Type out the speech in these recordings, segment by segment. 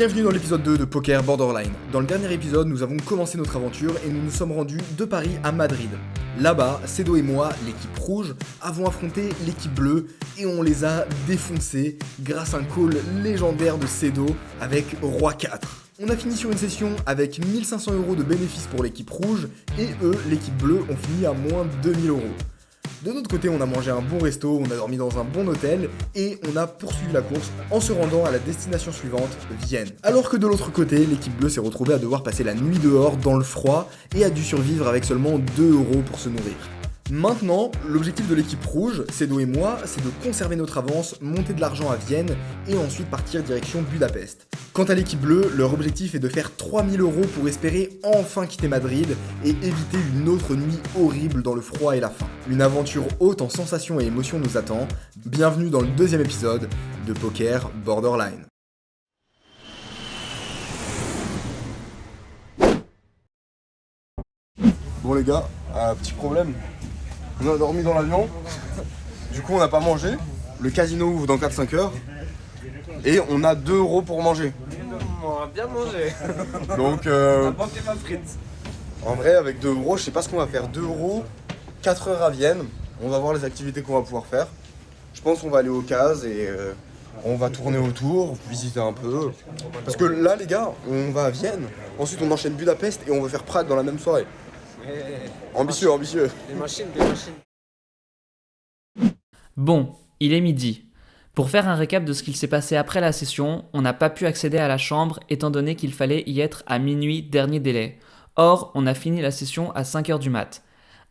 Bienvenue dans l'épisode 2 de Poker Borderline. Dans le dernier épisode, nous avons commencé notre aventure et nous nous sommes rendus de Paris à Madrid. Là-bas, Cedo et moi, l'équipe rouge, avons affronté l'équipe bleue et on les a défoncés grâce à un call légendaire de Cedo avec Roi 4. On a fini sur une session avec 1500 € de bénéfices pour l'équipe rouge et eux, l'équipe bleue, ont fini à moins 2000 €. De notre côté, on a mangé un bon resto, on a dormi dans un bon hôtel et on a poursuivi la course en se rendant à la destination suivante, Vienne. Alors que de l'autre côté, l'équipe bleue s'est retrouvée à devoir passer la nuit dehors dans le froid et a dû survivre avec seulement 2 € pour se nourrir. Maintenant, l'objectif de l'équipe rouge, Cedo et moi, c'est de conserver notre avance, monter de l'argent à Vienne et ensuite partir direction Budapest. Quant à l'équipe bleue, leur objectif est de faire 3000 € pour espérer enfin quitter Madrid et éviter une autre nuit horrible dans le froid et la faim. Une aventure haute en sensations et émotions nous attend. Bienvenue dans le deuxième épisode de Poker Borderline. Bon les gars, petit problème. On a dormi dans l'avion, du coup on n'a pas mangé. Le casino ouvre dans 4-5 heures et on a 2 € pour manger. On va bien manger. Donc On a manqué ma frite. en vrai avec 2 € je sais pas ce qu'on va faire. 2 €, 4 heures à Vienne, on va voir les activités qu'on va pouvoir faire. Je pense qu'on va aller au CAS et on va tourner autour, visiter un peu. Parce que là les gars, on va à Vienne, ensuite on enchaîne Budapest et on va faire Prague dans la même soirée. Ambitieux. Les machines. Bon, il est midi. Pour faire un récap de ce qu'il s'est passé après la session, on n'a pas pu accéder à la chambre étant donné qu'il fallait y être à minuit dernier délai. Or, on a fini la session à 5h du mat.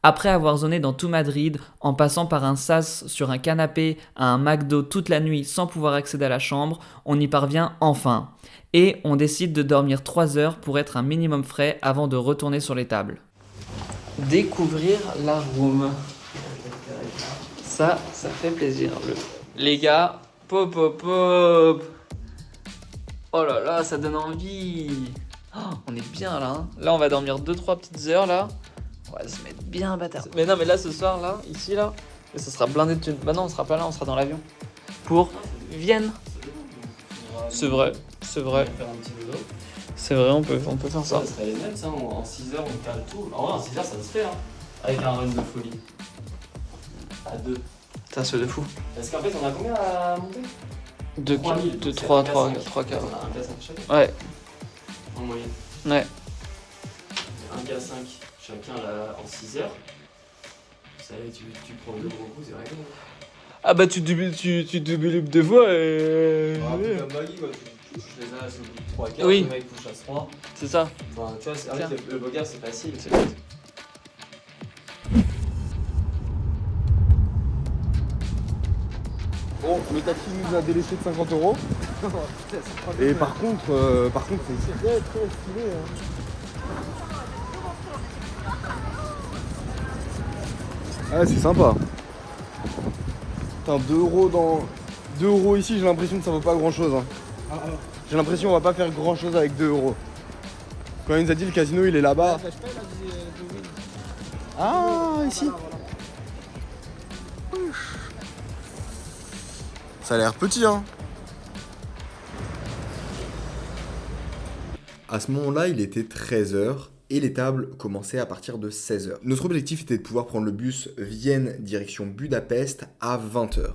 Après avoir zoné dans tout Madrid, en passant par un sas sur un canapé à un McDo toute la nuit sans pouvoir accéder à la chambre, on y parvient enfin. Et on décide de dormir 3 heures pour être un minimum frais avant de retourner sur les tables. Découvrir la room. Ça fait plaisir. Les gars, pop. Oh là là, ça donne envie. Oh, on est bien là. Hein. Là, on va dormir 2-3 petites heures là. On va se mettre bien bâtard. Mais non, mais là, ce soir là, ici là, et ça sera blindé de thunes. Bah non, on sera pas là, on sera dans l'avion. Pour Vienne. C'est vrai. Faire un petit dodo. C'est vrai, on peut faire ça. Ça serait les mêmes, ça. En 6 heures, on cale tout. En vrai, en 6 heures, ça se fait, hein. Avec un run de folie. À 2. Putain, c'est de fou. Parce qu'en fait, on a combien à monter 3 quarts. On a un K5 chacun. Ouais. En moyenne. Ouais. Un K5 chacun là, en 6 heures. Ça y est, tu prends 2 gros coups, c'est réglé. Ah bah tu développes deux fois et... Comme Maggie, quoi. Tu touches les as au bout de 3 quarts, Oui. le mec touche à 3. C'est ça. Enfin, tu vois, c'est vrai que le poker, c'est facile. Bon, le taxi nous a délaissé de 50 €. Et par contre, c'est très stylé. Ah, c'est sympa. Putain, 2 € 2 € ici, j'ai l'impression que ça vaut pas grand chose. Hein. J'ai l'impression qu'on va pas faire grand chose avec 2 €. Quand il nous a dit le casino, il est là-bas. Ah, ici. Ça a l'air petit, hein. À ce moment-là, il était 13h et les tables commençaient à partir de 16h. Notre objectif était de pouvoir prendre le bus Vienne direction Budapest à 20h.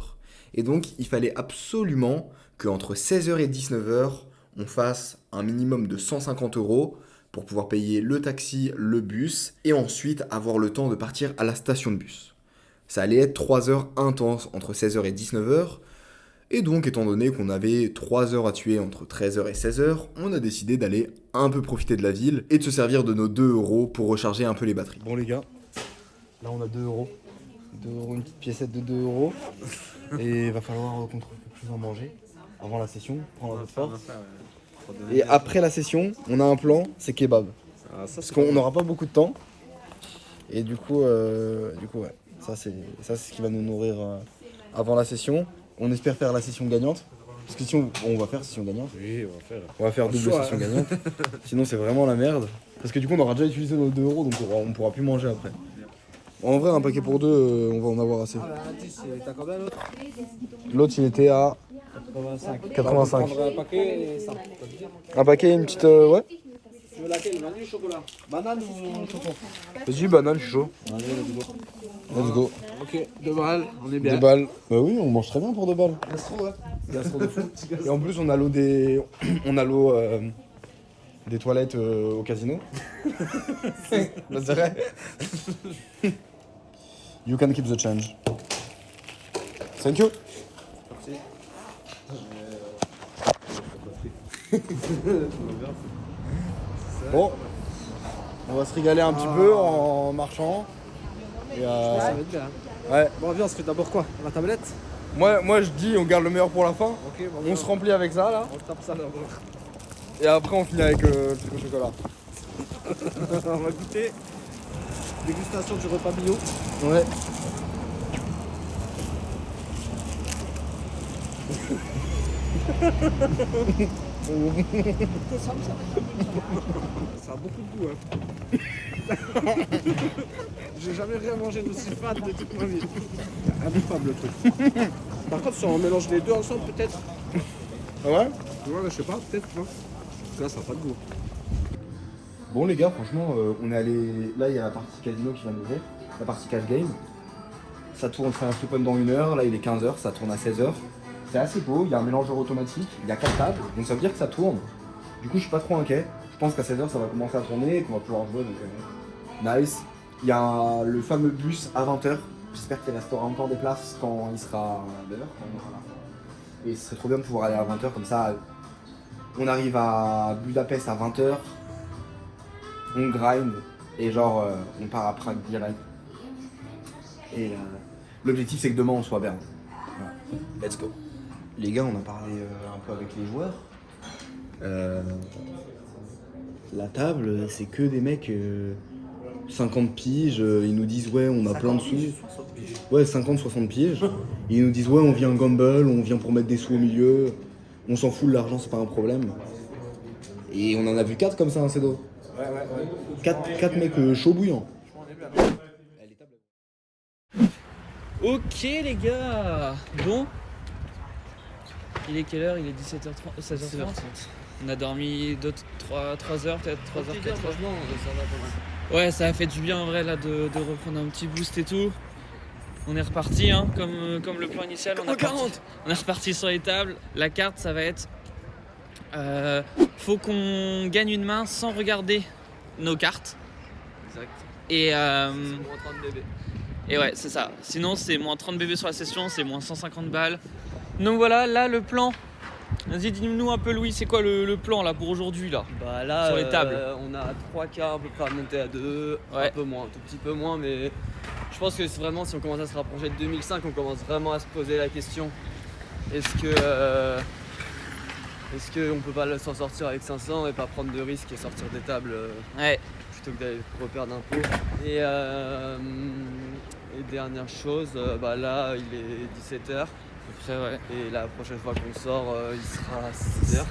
Et donc, il fallait absolument qu'entre 16h et 19h, on fasse un minimum de 150 € pour pouvoir payer le taxi, le bus et ensuite avoir le temps de partir à la station de bus. Ça allait être 3 heures intenses entre 16h et 19h. Et donc, étant donné qu'on avait 3 heures à tuer entre 13h et 16h, on a décidé d'aller un peu profiter de la ville et de se servir de nos 2 € pour recharger un peu les batteries. Bon les gars, là on a 2 €. 2 €, une petite piécette de 2 €. Et il va falloir qu'on trouve quelque chose à manger avant la session, prendre un peu de force. Et après la session, on a un plan, c'est kebab. Parce qu'on n'aura pas beaucoup de temps. Et du coup ouais, ça c'est ce qui va nous nourrir avant la session. On espère faire la session gagnante. Parce que si on va faire session gagnante. Oui, on va faire double session gagnante. Sinon c'est vraiment la merde. Parce que du coup on aura déjà utilisé nos 2 €, donc on pourra plus manger après. En vrai un paquet pour deux, on va en avoir assez. T'as combien l'autre? L'autre il était à 85. 85. Je prendrai un paquet et ça. Un paquet, une petite... ouais. Tu veux laquelle? Vanille ou chocolat? Banane ou chocolat? Vas-y, banane, je suis chaud. Allez, let's go. Let's go. Ok, 2 balles, on est bien. 2 balles. Bah oui, on mange très bien pour 2 balles. Gastro, ouais. Gastro de fou. Et en plus, on a l'eau des... On a l'eau... des toilettes au casino. Bah, c'est vrai. You can keep the change. Thank you. Bon, on va se régaler un petit peu en marchant. Et Ça va être bien. ouais. Bon, viens, on se fait d'abord quoi? La tablette? Moi je dis on garde le meilleur pour la fin. Ok, bon, On se remplit avec ça là. on tape ça d'abord. Et après on finit avec le truc au chocolat. On va goûter. Dégustation du repas bio. Ouais. Ça a beaucoup de goût, hein. J'ai jamais rien mangé d'aussi fat de toute ma vie. Imbouffable le truc. Par contre, si on mélange les deux ensemble, peut-être. Ah ouais. Ouais, je sais pas, peut-être, tu vois. Là, ça n'a pas de goût. Bon les gars, franchement, on est allé... Là, il y a la partie casino qui vient d'ouvrir, la partie cash game. Ça tourne, c'est un open dans 1 heure, là il est 15h, ça tourne à 16h. C'est assez beau, il y a un mélangeur automatique, il y a 4 tables, donc ça veut dire que ça tourne. Du coup, je suis pas trop inquiet. Je pense qu'à 16h, ça va commencer à tourner et qu'on va pouvoir jouer, donc nice. Il y a le fameux bus à 20h. J'espère qu'il restera encore des places quand il sera l'heure. Et ce serait trop bien de pouvoir aller à 20h, comme ça, on arrive à Budapest à 20h. On grind et genre on part à Prague direct. Et l'objectif c'est que demain on soit bien. Voilà. Let's go. Les gars, on a parlé un peu avec les joueurs. La table, c'est que des mecs 50 piges, ils nous disent ouais on a plein de sous. Ouais 50-60 piges. Ils nous disent ouais on vient gamble, on vient pour mettre des sous au milieu. On s'en fout de l'argent, c'est pas un problème. Et on en a vu 4 comme ça un CEDO. Ouais. 4 mecs chauds bouillants. Ok les gars. Bon. Il est quelle heure? Il est 17h30, 16h30. On a dormi 3 heures, peut-être 3 heures, 4 heures. Franchement, ça va pas mal. Ouais, ça a fait du bien en vrai là de reprendre un petit boost et tout. On est reparti hein, comme le plan initial. On est reparti sur les tables. La carte, ça va être... faut qu'on gagne une main sans regarder nos cartes. Exact. Et, C'est moins 30 bébés. et ouais, c'est ça. Sinon, c'est moins 30 bébés sur la session, c'est moins 150 balles. Donc voilà, là le plan. Vas-y, dis-nous un peu Louis, c'est quoi le plan là pour aujourd'hui là? Bah là, Sur les tables. on a 3 quarts à peu près à monter à 2, Ouais. un peu moins, un tout petit peu moins, mais je pense que c'est vraiment si on commence à se rapprocher de 2005, on commence vraiment à se poser la question est-ce qu'on peut pas s'en sortir avec 500 et pas prendre de risques et sortir des tables Ouais. plutôt que d'aller reperdre un peu. Et dernière chose, bah là il est 17h Après, ouais. et la prochaine fois qu'on sort il sera à 6h.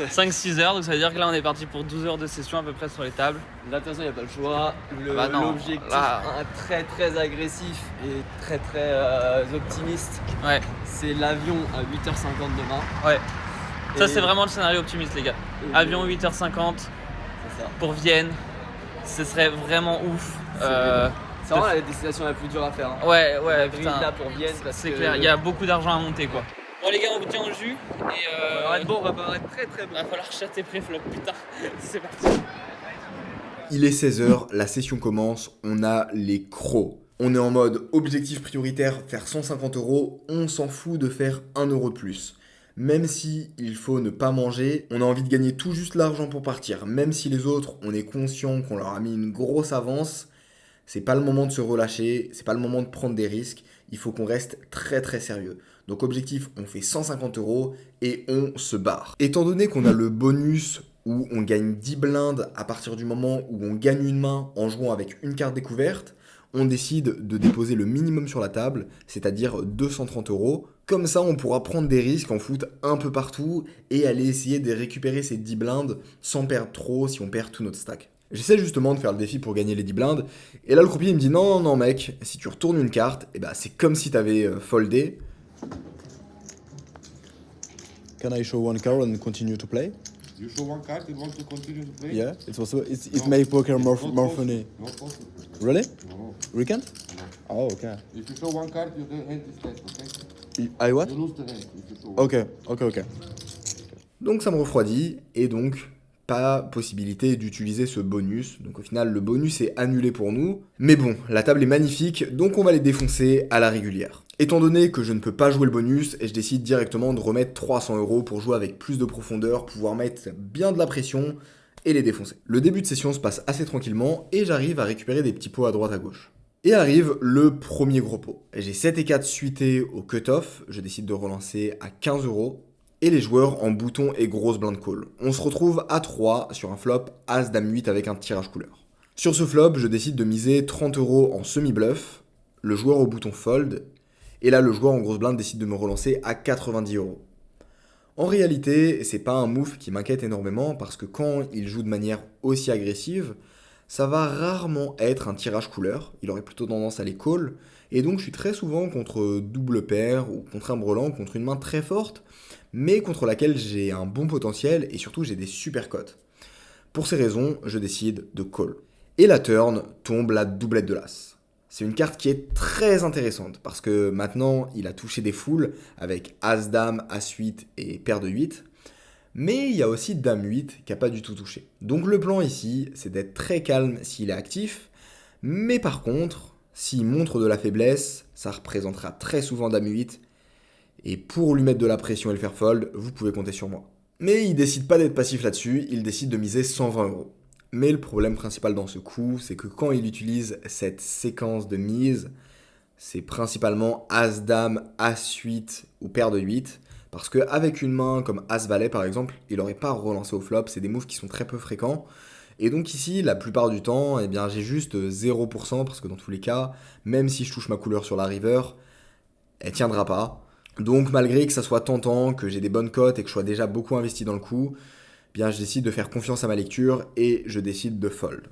5-6 heures, donc ça veut dire que là on est parti pour 12 heures de session à peu près sur les tables. Là, de toute façon, il n'y a pas le choix. Bah non, L'objectif là. très très agressif et très très optimiste, Ouais, c'est l'avion à 8h50 demain. ouais. Ça Et- c'est vraiment le scénario optimiste les gars. et- Avion 8h50 C'est ça. pour Vienne, ce serait vraiment ouf. C'est vraiment la destination la plus dure à faire. Hein. Ouais, La ouais, grille putain. là pour Vienne parce C'est que clair, il y a beaucoup d'argent à monter quoi. Bon les gars, on vous tient au jus et on va être bon, on va pas être très très bon. va falloir chatter préflop, putain. C'est parti. Il est 16h, la session commence, on a les crocs. On est en mode objectif prioritaire, faire 150 €, on s'en fout de faire 1 € de plus. Même si il faut ne pas manger, on a envie de gagner tout juste l'argent pour partir. Même si les autres, on est conscient qu'on leur a mis une grosse avance, c'est pas le moment de se relâcher, c'est pas le moment de prendre des risques, il faut qu'on reste très très sérieux. Donc objectif, on fait 150 € et on se barre. Étant donné qu'on a le bonus où on gagne 10 blindes à partir du moment où on gagne une main en jouant avec une carte découverte, on décide de déposer le minimum sur la table, c'est-à-dire 230 €. Comme ça, on pourra prendre des risques en foot un peu partout et aller essayer de récupérer ces 10 blindes sans perdre trop si on perd tout notre stack. J'essaie justement de faire le défi pour gagner les 10 blindes, et là le croupier il me dit non mec, si tu retournes une carte, eh ben, c'est comme si t'avais foldé. Can I show one card and continue to play? You show one card, you want to continue to play? Yeah, it's possible. It No, make poker it's more not more possible. funny. Not possible. Really? No, We can't? no. Oh, okay. If you show one card, you the hand is left, okay? I what? You lose the hand if you show one. Ok. Donc ça me refroidit, et donc pas possibilité d'utiliser ce bonus. Donc au final, le bonus est annulé pour nous. Mais bon, la table est magnifique, donc on va les défoncer à la régulière. Étant donné que je ne peux pas jouer le bonus, je décide directement de remettre 300 € pour jouer avec plus de profondeur, pouvoir mettre bien de la pression et les défoncer. Le début de session se passe assez tranquillement, et j'arrive à récupérer des petits pots à droite à gauche. Et arrive le premier gros pot. J'ai 7 et 4 suités au cut-off, je décide de relancer à 15 €. Et les joueurs en bouton et grosse blind call. On se retrouve à 3 sur un flop As-Dame-8 avec un tirage couleur. Sur ce flop, je décide de miser 30 € en semi-bluff, le joueur au bouton fold, et là le joueur en grosse blind décide de me relancer à 90 €. En réalité, c'est pas un move qui m'inquiète énormément parce que quand il joue de manière aussi agressive, ça va rarement être un tirage couleur, il aurait plutôt tendance à les call, et donc je suis très souvent contre double paire ou contre un brelan, contre une main très forte, mais contre laquelle j'ai un bon potentiel et surtout j'ai des super cotes. Pour ces raisons, je décide de call. Et la turn tombe la doublette de l'as. C'est une carte qui est très intéressante parce que maintenant il a touché des foules avec As-Dame, As-8 et paire de 8. Mais il y a aussi Dame-8 qui n'a pas du tout touché. Donc le plan ici, c'est d'être très calme s'il est actif, mais par contre, s'il montre de la faiblesse, ça représentera très souvent Dame-8, et pour lui mettre de la pression et le faire fold, vous pouvez compter sur moi. Mais il décide pas d'être passif là-dessus, il décide de miser 120 €. Mais le problème principal dans ce coup, c'est que quand il utilise cette séquence de mise, c'est principalement As-Dame, As-8 ou paire de 8, parce qu'avec une main comme As-Valet par exemple, il n'aurait pas relancé au flop, c'est des moves qui sont très peu fréquents. Et donc ici, la plupart du temps, eh bien, j'ai juste 0%, parce que dans tous les cas, même si je touche ma couleur sur la river, elle tiendra pas. Donc malgré que ça soit tentant, que j'ai des bonnes cotes et que je sois déjà beaucoup investi dans le coup, eh bien je décide de faire confiance à ma lecture et je décide de fold.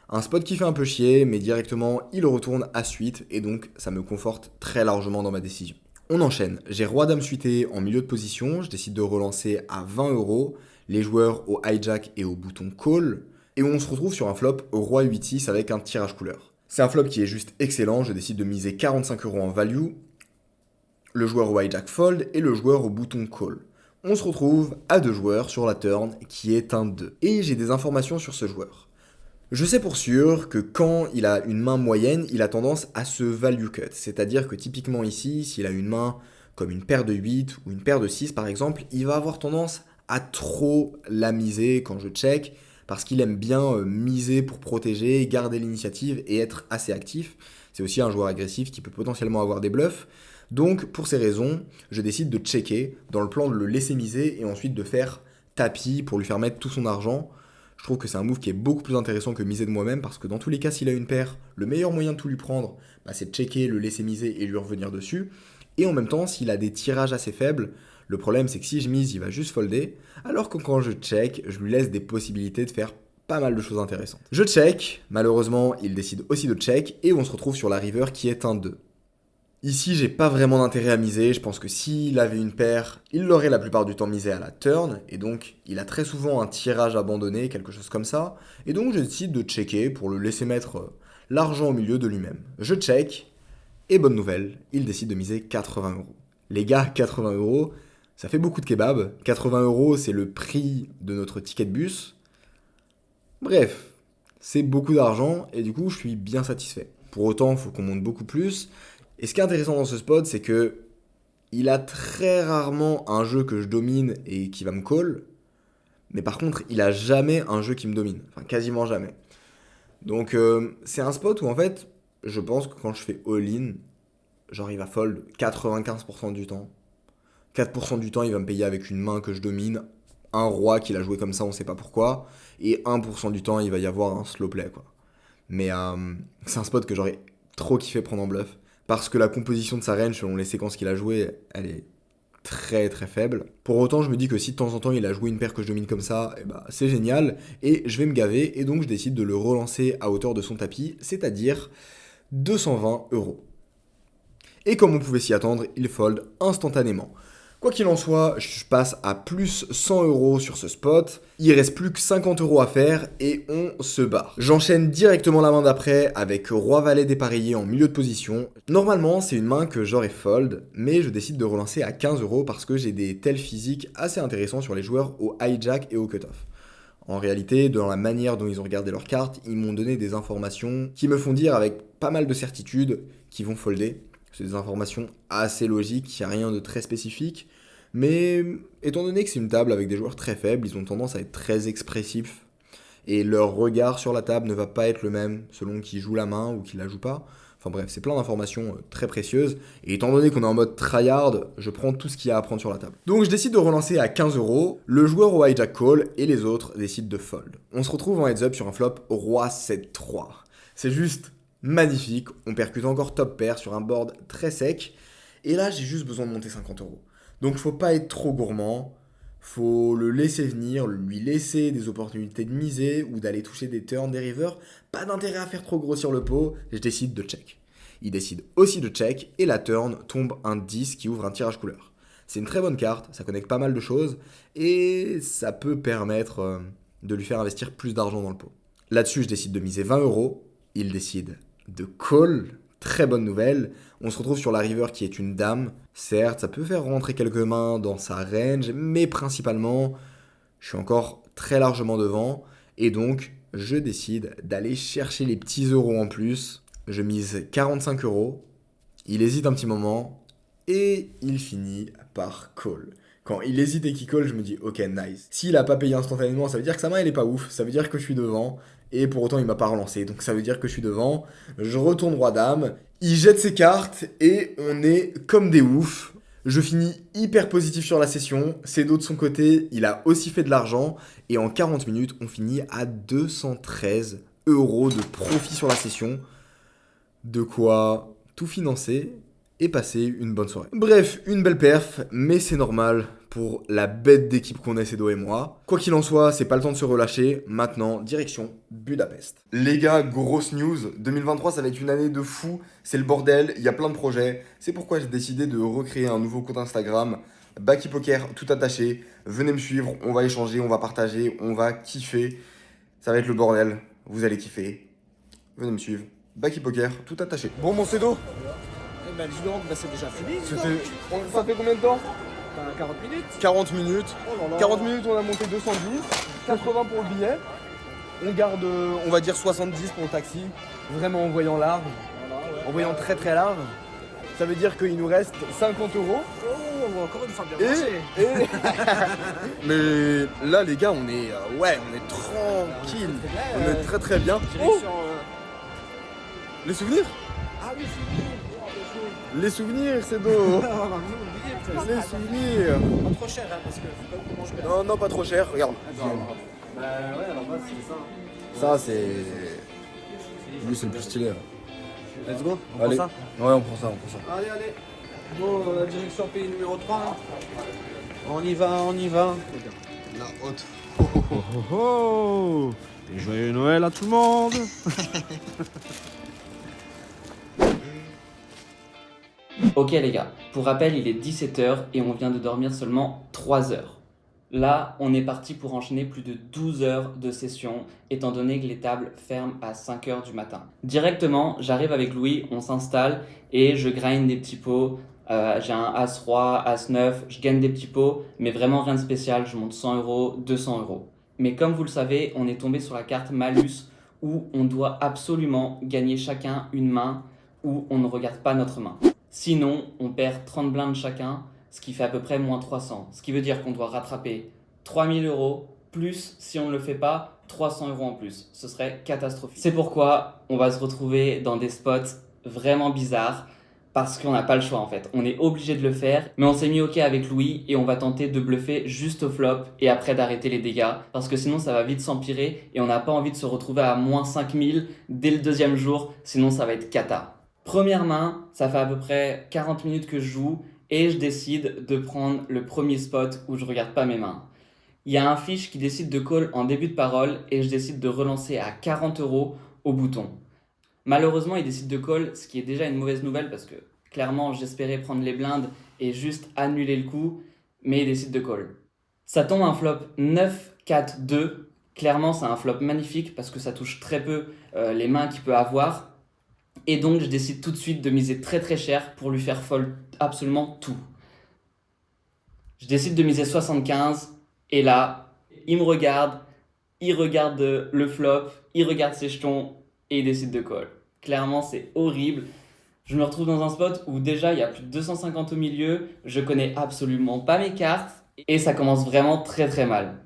Un spot qui fait un peu chier, mais directement il retourne à suite et donc ça me conforte très largement dans ma décision. On enchaîne, j'ai roi dame suité en milieu de position, je décide de relancer à 20 €, les joueurs au hijack et au bouton call, et on se retrouve sur un flop au roi 8-6 avec un tirage couleur. C'est un flop qui est juste excellent, je décide de miser 45 € en value, le joueur au hijack fold et le joueur au bouton call. On se retrouve à 2 joueurs sur la turn qui est un 2. Et j'ai des informations sur ce joueur. Je sais pour sûr que quand il a une main moyenne, il a tendance à se value cut. C'est-à-dire que typiquement ici, s'il a une main comme une paire de 8 ou une paire de 6 par exemple, il va avoir tendance à trop la miser quand je check, parce qu'il aime bien miser pour protéger, garder l'initiative et être assez actif. C'est aussi un joueur agressif qui peut potentiellement avoir des bluffs. Donc, pour ces raisons, je décide de checker dans le plan de le laisser miser et ensuite de faire tapis pour lui faire mettre tout son argent. Je trouve que c'est un move qui est beaucoup plus intéressant que miser de moi-même parce que dans tous les cas, s'il a une paire, le meilleur moyen de tout lui prendre, c'est de checker, le laisser miser et lui revenir dessus. Et en même temps, s'il a des tirages assez faibles, le problème c'est que si je mise, il va juste folder, alors que quand je check, je lui laisse des possibilités de faire pas mal de choses intéressantes. Je check, malheureusement, il décide aussi de check et on se retrouve sur la river qui est un 2. Ici, j'ai pas vraiment d'intérêt à miser, je pense que s'il avait une paire, il l'aurait la plupart du temps misé à la turn, et donc il a très souvent un tirage abandonné, quelque chose comme ça, et donc je décide de checker pour le laisser mettre l'argent au milieu de lui-même. Je check, et bonne nouvelle, il décide de miser 80 €. Les gars, 80 €, ça fait beaucoup de kebab, 80 €, c'est le prix de notre ticket de bus. Bref, c'est beaucoup d'argent, et du coup, je suis bien satisfait. Pour autant, il faut qu'on monte beaucoup plus. Et ce qui est intéressant dans ce spot, c'est que il a très rarement un jeu que je domine et qui va me call, mais par contre, il a jamais un jeu qui me domine, enfin quasiment jamais. Donc c'est un spot où en fait, je pense que quand je fais all-in, genre il va fold 95% du temps. 4% du temps, il va me payer avec une main que je domine, un roi qu'il a joué comme ça, on sait pas pourquoi, et 1% du temps, il va y avoir un slow play, quoi. Mais c'est un spot que j'aurais trop kiffé prendre en bluff. Parce que la composition de sa range, selon les séquences qu'il a jouées, elle est très très faible. Pour autant, je me dis que si de temps en temps il a joué une paire que je domine comme ça, c'est génial, et je vais me gaver, et donc je décide de le relancer à hauteur de son tapis, c'est-à-dire 220 €. Et comme on pouvait s'y attendre, il fold instantanément. Quoi qu'il en soit, je passe à plus 100 € sur ce spot, il reste plus que 50 € à faire et on se barre. J'enchaîne directement la main d'après avec Roi-Valet dépareillé en milieu de position. Normalement c'est une main que j'aurais fold, mais je décide de relancer à 15 € parce que j'ai des tells physiques assez intéressants sur les joueurs au hijack et au cutoff. En réalité, dans la manière dont ils ont regardé leurs cartes, ils m'ont donné des informations qui me font dire avec pas mal de certitude qu'ils vont folder. C'est des informations assez logiques, il n'y a rien de très spécifique. Mais étant donné que c'est une table avec des joueurs très faibles, ils ont tendance à être très expressifs. Et leur regard sur la table ne va pas être le même selon qui joue la main ou qui la joue pas. Enfin bref, c'est plein d'informations très précieuses. Et étant donné qu'on est en mode tryhard, je prends tout ce qu'il y a à prendre sur la table. Donc je décide de relancer à 15 €. Le joueur au hijack call et les autres décident de fold. On se retrouve en heads up sur un flop Roi 7-3. C'est juste magnifique. On percute encore top pair sur un board très sec. Et là, j'ai juste besoin de monter 50 €. Donc faut pas être trop gourmand, faut le laisser venir, lui laisser des opportunités de miser ou d'aller toucher des turns, des rivers. Pas d'intérêt à faire trop grossir le pot, je décide de check. Il décide aussi de check et la turn tombe un 10 qui ouvre un tirage couleur. C'est une très bonne carte, ça connecte pas mal de choses et ça peut permettre de lui faire investir plus d'argent dans le pot. Là-dessus je décide de miser 20 €, il décide de call. Très bonne nouvelle, on se retrouve sur la river qui est une dame. Certes, ça peut faire rentrer quelques mains dans sa range, mais principalement, je suis encore très largement devant. Et donc, je décide d'aller chercher les petits euros en plus. Je mise 45 €, il hésite un petit moment, et il finit par call. Quand il hésite et qu'il call, je me dis, ok, nice. S'il a pas payé instantanément, ça veut dire que sa main, elle est pas ouf. Ça veut dire que je suis devant. Et pour autant, il m'a pas relancé. Donc ça veut dire que je suis devant. Je retourne roi-dame. Il jette ses cartes et on est comme des oufs. Je finis hyper positif sur la session. Cédo de son côté, il a aussi fait de l'argent. Et en 40 minutes, on finit à 213 € de profit sur la session. De quoi tout financer et passer une bonne soirée. Bref, une belle perf, mais c'est normal pour la bête d'équipe qu'on est, Cédo et moi. Quoi qu'il en soit, c'est pas le temps de se relâcher. Maintenant, direction Budapest. Les gars, grosse news. 2023, ça va être une année de fou. C'est le bordel, il y a plein de projets. C'est pourquoi j'ai décidé de recréer un nouveau compte Instagram. Baki Poker, tout attaché. Venez me suivre, on va échanger, on va partager, on va kiffer. Ça va être le bordel, vous allez kiffer. Venez me suivre. Baki Poker, tout attaché. Bon, mon Cédo, Ben, dis donc, ben, c'est déjà fini. ça fait combien de temps? 40 minutes. 40 minutes. Oh là là. 40 minutes, on a monté 210. 80 pour le billet. On garde, on va dire 70 pour le taxi. Vraiment en voyant large. Voilà, ouais. En voyant très très large. Ça veut dire qu'il nous reste 50 €. Oh, on va encore une fois bien marcher. Mais là, les gars, on est, on est tranquille. On est très très bien. Direction. Les souvenirs? Ah oui, c'est bon. Les souvenirs, c'est beau. Les souvenirs. Pas trop cher, hein, parce que faut pas qu'on mange bien. Non, non, pas trop cher. Regarde. Bah ouais, alors moi c'est ça. Ça, c'est. Lui, c'est le plus stylé. Let's go, on Allez. prend Ouais, on prend ça, on prend ça. ça. Allez, allez. Bon, direction pays numéro 3. Hein. On y va, on y va. La haute. Oh, et joyeux Noël à tout le monde. Ok les gars, pour rappel il est 17h et on vient de dormir seulement 3 heures. Là, on est parti pour enchaîner plus de 12 heures de session, étant donné que les tables ferment à 5h du matin. Directement, j'arrive avec Louis, on s'installe et je grind des petits pots. J'ai un As-Roi, As-9, je gagne des petits pots, mais vraiment rien de spécial, je monte 100 €, 200 €. Mais comme vous le savez, on est tombé sur la carte Malus, où on doit absolument gagner chacun une main, où on ne regarde pas notre main. Sinon, on perd 30 blindes chacun, ce qui fait à peu près moins 300. Ce qui veut dire qu'on doit rattraper 3000 €, plus, si on ne le fait pas, 300 € en plus. Ce serait catastrophique. C'est pourquoi on va se retrouver dans des spots vraiment bizarres, parce qu'on n'a pas le choix en fait. On est obligé de le faire, mais on s'est mis ok avec Louis et on va tenter de bluffer juste au flop et après d'arrêter les dégâts, parce que sinon ça va vite s'empirer et on n'a pas envie de se retrouver à moins 5000 dès le deuxième jour, sinon ça va être cata. Première main, ça fait à peu près 40 minutes que je joue et je décide de prendre le premier spot où je regarde pas mes mains. Il y a un fiche qui décide de call en début de parole et je décide de relancer à 40 € au bouton. Malheureusement, il décide de call, ce qui est déjà une mauvaise nouvelle parce que clairement j'espérais prendre les blindes et juste annuler le coup. mais il décide de call. Ça tombe un flop 9-4-2. Clairement, c'est un flop magnifique parce que ça touche très peu les mains qu'il peut avoir. Et donc, je décide tout de suite de miser très très cher pour lui faire fold absolument tout. Je décide de miser 75 et là, il me regarde, il regarde le flop, il regarde ses jetons et il décide de call. Clairement, c'est horrible. Je me retrouve dans un spot où déjà il y a plus de 250 au milieu, je connais absolument pas mes cartes et ça commence vraiment très très mal.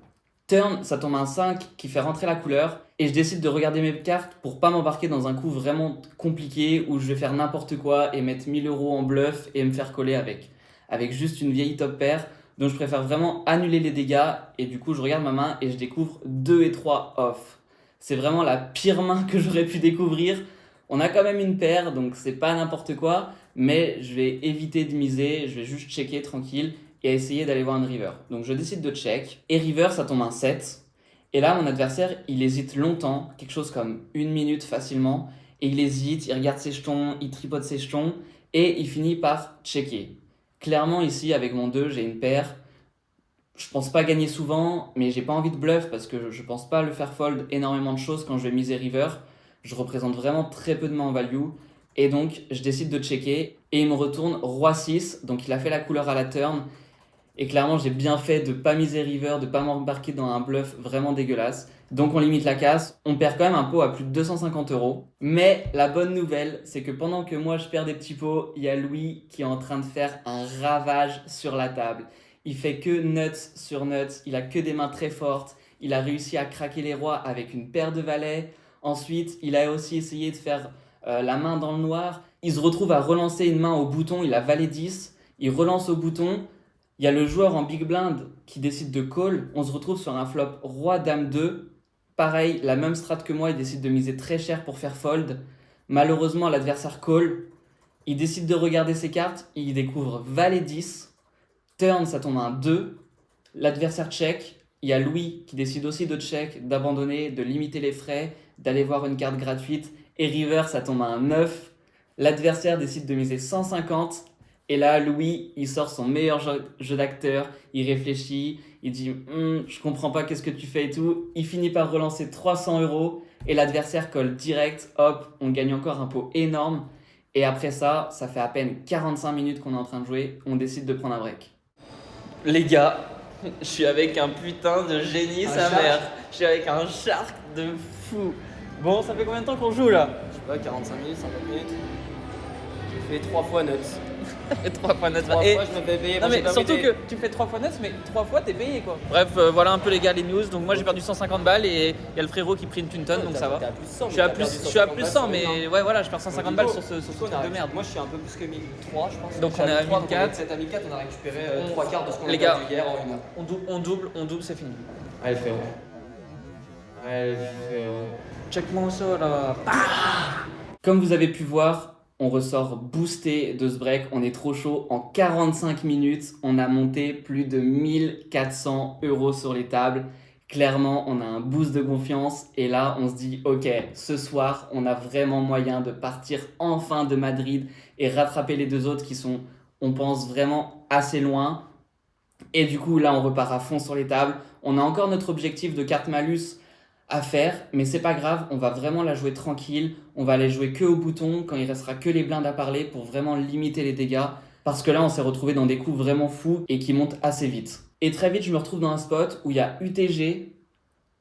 Turn, ça tombe un 5 qui fait rentrer la couleur et je décide de regarder mes cartes pour pas m'embarquer dans un coup vraiment compliqué où je vais faire n'importe quoi et mettre 1000 € en bluff et me faire coller avec juste une vieille top pair. Donc je préfère vraiment annuler les dégâts et du coup je regarde ma main et je découvre 2 et 3 off. C'est vraiment la pire main que j'aurais pu découvrir. On a quand même une paire donc c'est pas n'importe quoi, mais je vais éviter de miser, je vais juste checker tranquille et essayer d'aller voir une river. Donc je décide de check et river ça tombe un 7. Et là mon adversaire il hésite longtemps, quelque chose comme 1 minute facilement, et il hésite, il regarde ses jetons, il tripote ses jetons et il finit par checker. Clairement ici avec mon 2 j'ai une paire, je pense pas gagner souvent mais j'ai pas envie de bluff parce que je pense pas le faire fold énormément de choses quand je vais miser river. Je représente vraiment très peu de mains en value et donc je décide de checker et il me retourne roi 6, donc il a fait la couleur à la turn et clairement j'ai bien fait de pas miser river, de pas m'embarquer dans un bluff vraiment dégueulasse. Donc on limite la casse, on perd quand même un pot à plus de 250 €. Mais la bonne nouvelle, c'est que pendant que moi je perds des petits pots, il y a Louis qui est en train de faire un ravage sur la table. Il fait que nuts sur nuts, il a que des mains très fortes, il a réussi à craquer les rois avec une paire de valets. Ensuite, il a aussi essayé de faire la main dans le noir. Il se retrouve à relancer une main au bouton, il a valet 10, il relance au bouton. Il y a le joueur en big blind qui décide de call, on se retrouve sur un flop roi dame 2. Pareil, la même strat que moi, il décide de miser très cher pour faire fold. Malheureusement, l'adversaire call. Il décide de regarder ses cartes, il découvre valet 10. Turn, ça tombe à un 2. L'adversaire check. Il y a Louis qui décide aussi de check, d'abandonner, de limiter les frais, d'aller voir une carte gratuite. Et river, ça tombe à un 9. L'adversaire décide de miser 150. Et là, Louis, il sort son meilleur jeu d'acteur, il réfléchit, il dit je comprends pas qu'est-ce que tu fais et tout. Il finit par relancer 300 € et l'adversaire colle direct, hop, on gagne encore un pot énorme. Et après ça, ça fait à peine 45 minutes qu'on est en train de jouer, on décide de prendre un break. Les gars, je suis avec un putain de génie, sa mère. Je suis avec un shark de fou. Bon, ça fait combien de temps qu'on joue là? Je sais pas, 45 minutes, 50 minutes. J'ai fait 3 fois nuts. 3 fois notre 3 et... fois je me fais payer. Non moi, mais j'ai surtout pas que tu fais 3 fois net mais 3 fois t'es payé quoi. Bref voilà un peu les gars les news. Donc moi j'ai perdu 150 balles et il y a le frérot qui print une tonne donc ça va. T'es à plus 100, Je suis à plus 100 mais ouais voilà je perds 150 balles sur ce truc de merde. Moi je suis un peu plus que 1003 je pense. Donc on est à 1004. C'est à 1004 on a récupéré 3 quarts de ce qu'on a Les gars, perdu hier en une heure. on double c'est fini. Allez frérot. Allez frérot. Check-moi au sol là. Comme vous avez pu voir, on ressort boosté de ce break, on est trop chaud. En 45 minutes, on a monté plus de 1400 € sur les tables. Clairement, on a un boost de confiance et là, on se dit ok, ce soir, on a vraiment moyen de partir enfin de Madrid et rattraper les deux autres qui sont, on pense, vraiment assez loin. Et du coup, là, on repart à fond sur les tables. On a encore notre objectif de carte malus à faire, mais c'est pas grave, on va vraiment la jouer tranquille, on va aller jouer que au bouton quand il restera que les blindes à parler pour vraiment limiter les dégâts, parce que là on s'est retrouvé dans des coups vraiment fous et qui montent assez vite. Et très vite je me retrouve dans un spot où il y a UTG,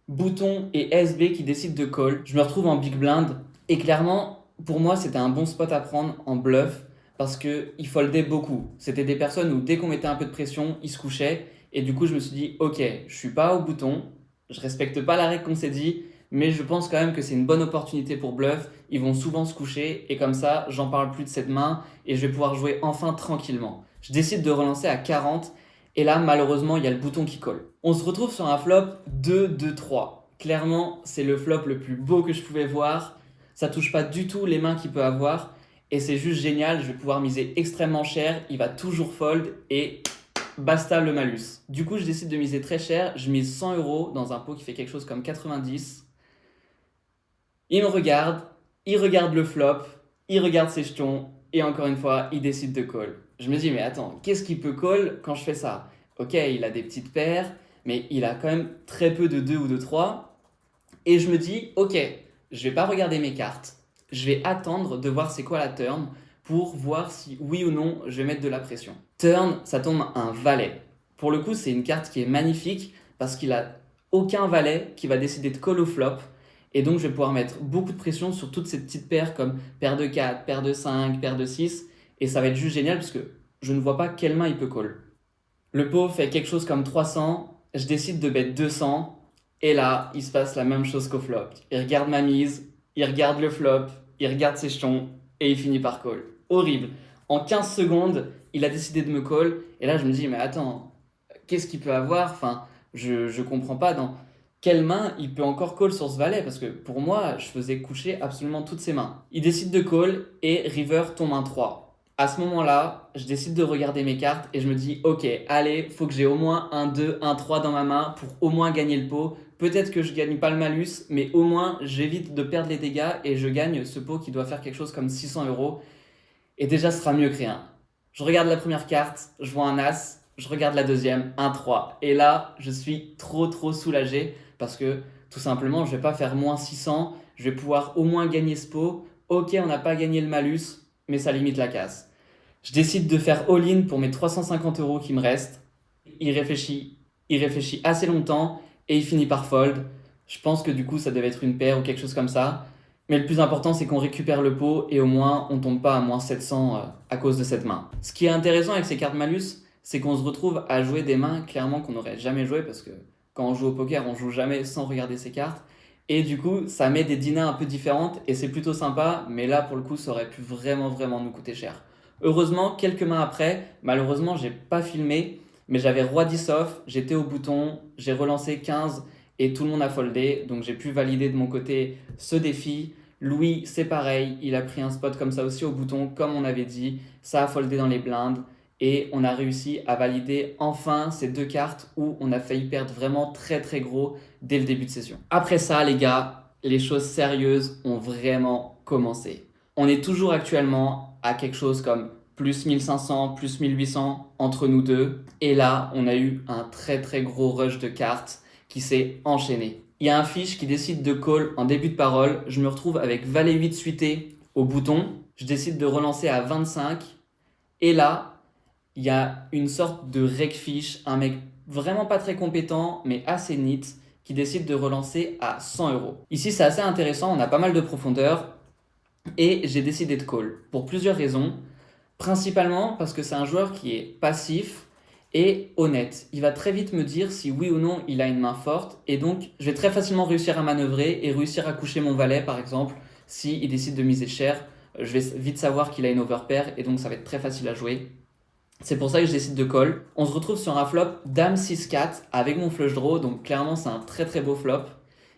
bouton et SB qui décident de call, je me retrouve en big blind et clairement pour moi c'était un bon spot à prendre en bluff parce qu'ils foldaient beaucoup. C'était des personnes où dès qu'on mettait un peu de pression, ils se couchaient et du coup je me suis dit ok, je suis pas au bouton, je respecte pas la règle qu'on s'est dit, mais je pense quand même que c'est une bonne opportunité pour bluff. Ils vont souvent se coucher et comme ça, j'en parle plus de cette main et je vais pouvoir jouer enfin tranquillement. Je décide de relancer à 40 et là, malheureusement, il y a le bouton qui colle. On se retrouve sur un flop 2-2-3. Clairement, c'est le flop le plus beau que je pouvais voir. Ça touche pas du tout les mains qu'il peut avoir et c'est juste génial. Je vais pouvoir miser extrêmement cher. Il va toujours fold et basta le malus. Du coup, je décide de miser très cher. Je mise 100 € dans un pot qui fait quelque chose comme 90. Il me regarde, il regarde le flop, il regarde ses jetons et encore une fois, il décide de call. Je me dis, mais attends, qu'est-ce qu'il peut call quand je fais ça? ok, il a des petites paires, mais il a quand même très peu de 2 ou de 3. Et je me dis, ok, je vais pas regarder mes cartes, je vais attendre de voir c'est quoi la turn pour voir si oui ou non je vais mettre de la pression. Turn, ça tombe un valet. Pour le coup, c'est une carte qui est magnifique parce qu'il a aucun valet qui va décider de call au flop. Et donc, je vais pouvoir mettre beaucoup de pression sur toutes ces petites paires comme paire de 4, paire de 5, paire de 6. Et ça va être juste génial parce que je ne vois pas quelle main il peut call. Le pot fait quelque chose comme 300. Je décide de bet 200. Et là, il se passe la même chose qu'au flop. Il regarde ma mise, il regarde le flop, il regarde ses jetons et il finit par call. Horrible. En 15 secondes, il a décidé de me call. Et là, je me dis, mais attends, qu'est-ce qu'il peut avoir? Enfin, je comprends pas dans quelle main il peut encore call sur ce valet. Parce que pour moi, je faisais coucher absolument toutes ses mains. Il décide de call et river tombe un 3. À ce moment-là, je décide de regarder mes cartes et je me dis, ok, allez, faut que j'ai au moins un 2, un 3 dans ma main pour au moins gagner le pot. Peut-être que je gagne pas le malus, mais au moins j'évite de perdre les dégâts et je gagne ce pot qui doit faire quelque chose comme 600 €. Et déjà, ce sera mieux que rien. Je regarde la première carte, je vois un as, je regarde la deuxième, un 3. Et là, je suis trop soulagé parce que tout simplement, je vais pas faire moins 600, je vais pouvoir au moins gagner ce pot. Ok, on n'a pas gagné le malus, mais ça limite la casse. Je décide de faire all-in pour mes 350 € qui me restent. Il réfléchit assez longtemps et il finit par fold. Je pense que du coup, ça devait être une paire ou quelque chose comme ça. Mais le plus important, c'est qu'on récupère le pot et au moins, on tombe pas à moins 700 à cause de cette main. Ce qui est intéressant avec ces cartes malus, c'est qu'on se retrouve à jouer des mains clairement qu'on n'aurait jamais joué parce que quand on joue au poker, on joue jamais sans regarder ses cartes. Et du coup, ça met des dîners un peu différentes et c'est plutôt sympa. Mais là, pour le coup, ça aurait pu vraiment nous coûter cher. Heureusement, quelques mains après, malheureusement, j'ai pas filmé, mais j'avais roi 10 off, j'étais au bouton, j'ai relancé 15 et tout le monde a foldé, donc j'ai pu valider de mon côté ce défi. Louis, c'est pareil, il a pris un spot comme ça aussi au bouton, comme on avait dit, ça a foldé dans les blindes et on a réussi à valider enfin ces deux cartes où on a failli perdre vraiment très gros dès le début de session. Après ça, les gars, les choses sérieuses ont vraiment commencé. On est toujours actuellement à quelque chose comme plus 1500, plus 1800 entre nous deux. Et là, on a eu un très gros rush de cartes qui s'est enchaîné. Il y a un fiche qui décide de call en début de parole. Je me retrouve avec valet 8 suité au bouton. Je décide de relancer à 25. Et là, il y a une sorte de rec fiche, un mec vraiment pas très compétent, mais assez neat, qui décide de relancer à 100 €. Ici, c'est assez intéressant, on a pas mal de profondeur. Et j'ai décidé de call pour plusieurs raisons. Principalement parce que c'est un joueur qui est passif et honnête. Il va très vite me dire si oui ou non il a une main forte. Et donc, je vais très facilement réussir à manœuvrer et réussir à coucher mon valet, par exemple. S'il décide de miser cher, je vais vite savoir qu'il a une overpair et donc ça va être très facile à jouer. C'est pour ça que je décide de call. On se retrouve sur un flop dame 6-4 avec mon flush draw. Donc clairement, c'est un très beau flop.